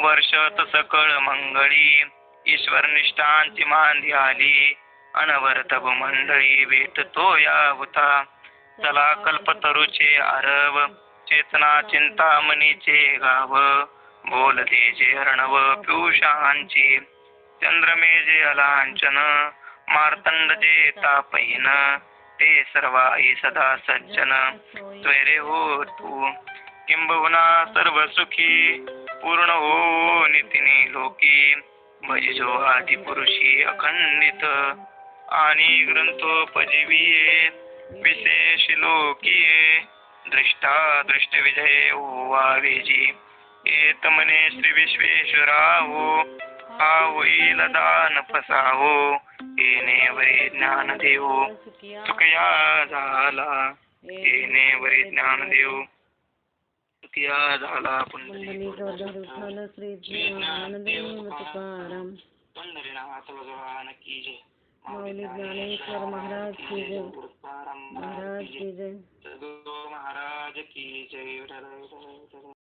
वर्षत सकळ मंगळी ईश्वर निष्ठांची मांदी आली अनवरत मंडळी भेट तो यावता चला कल्पतरुचे आरव चेतना चिंतामणीचे गाव बोल दे जे अर्णव पियुषांची चंद्रमे जे अलांचन मार्तंड जे तापहीन ते सर्वाई सदा सज्जन त्वरे हो तू किंबहुना सर्व सुखी पूर्ण हो नितीने लोकी भजिजो आदि पुरुषी अखंडित आणि ग्रंथोपजीविये विशेष लोकीये दृष्टा दृष्ट विजय ओवावेजी एत मने श्री विश्वेश्वराहो हा होईल दान फसाहो येणे वरे ज्ञान देव चुकया झाला येणे वरे ज्ञान देव चुकया झाला पंढरीनाथ भगवान की जय. माऊली ज्ञानेश्वर महाराज की जय. महाराज की जय. महाराज की जय.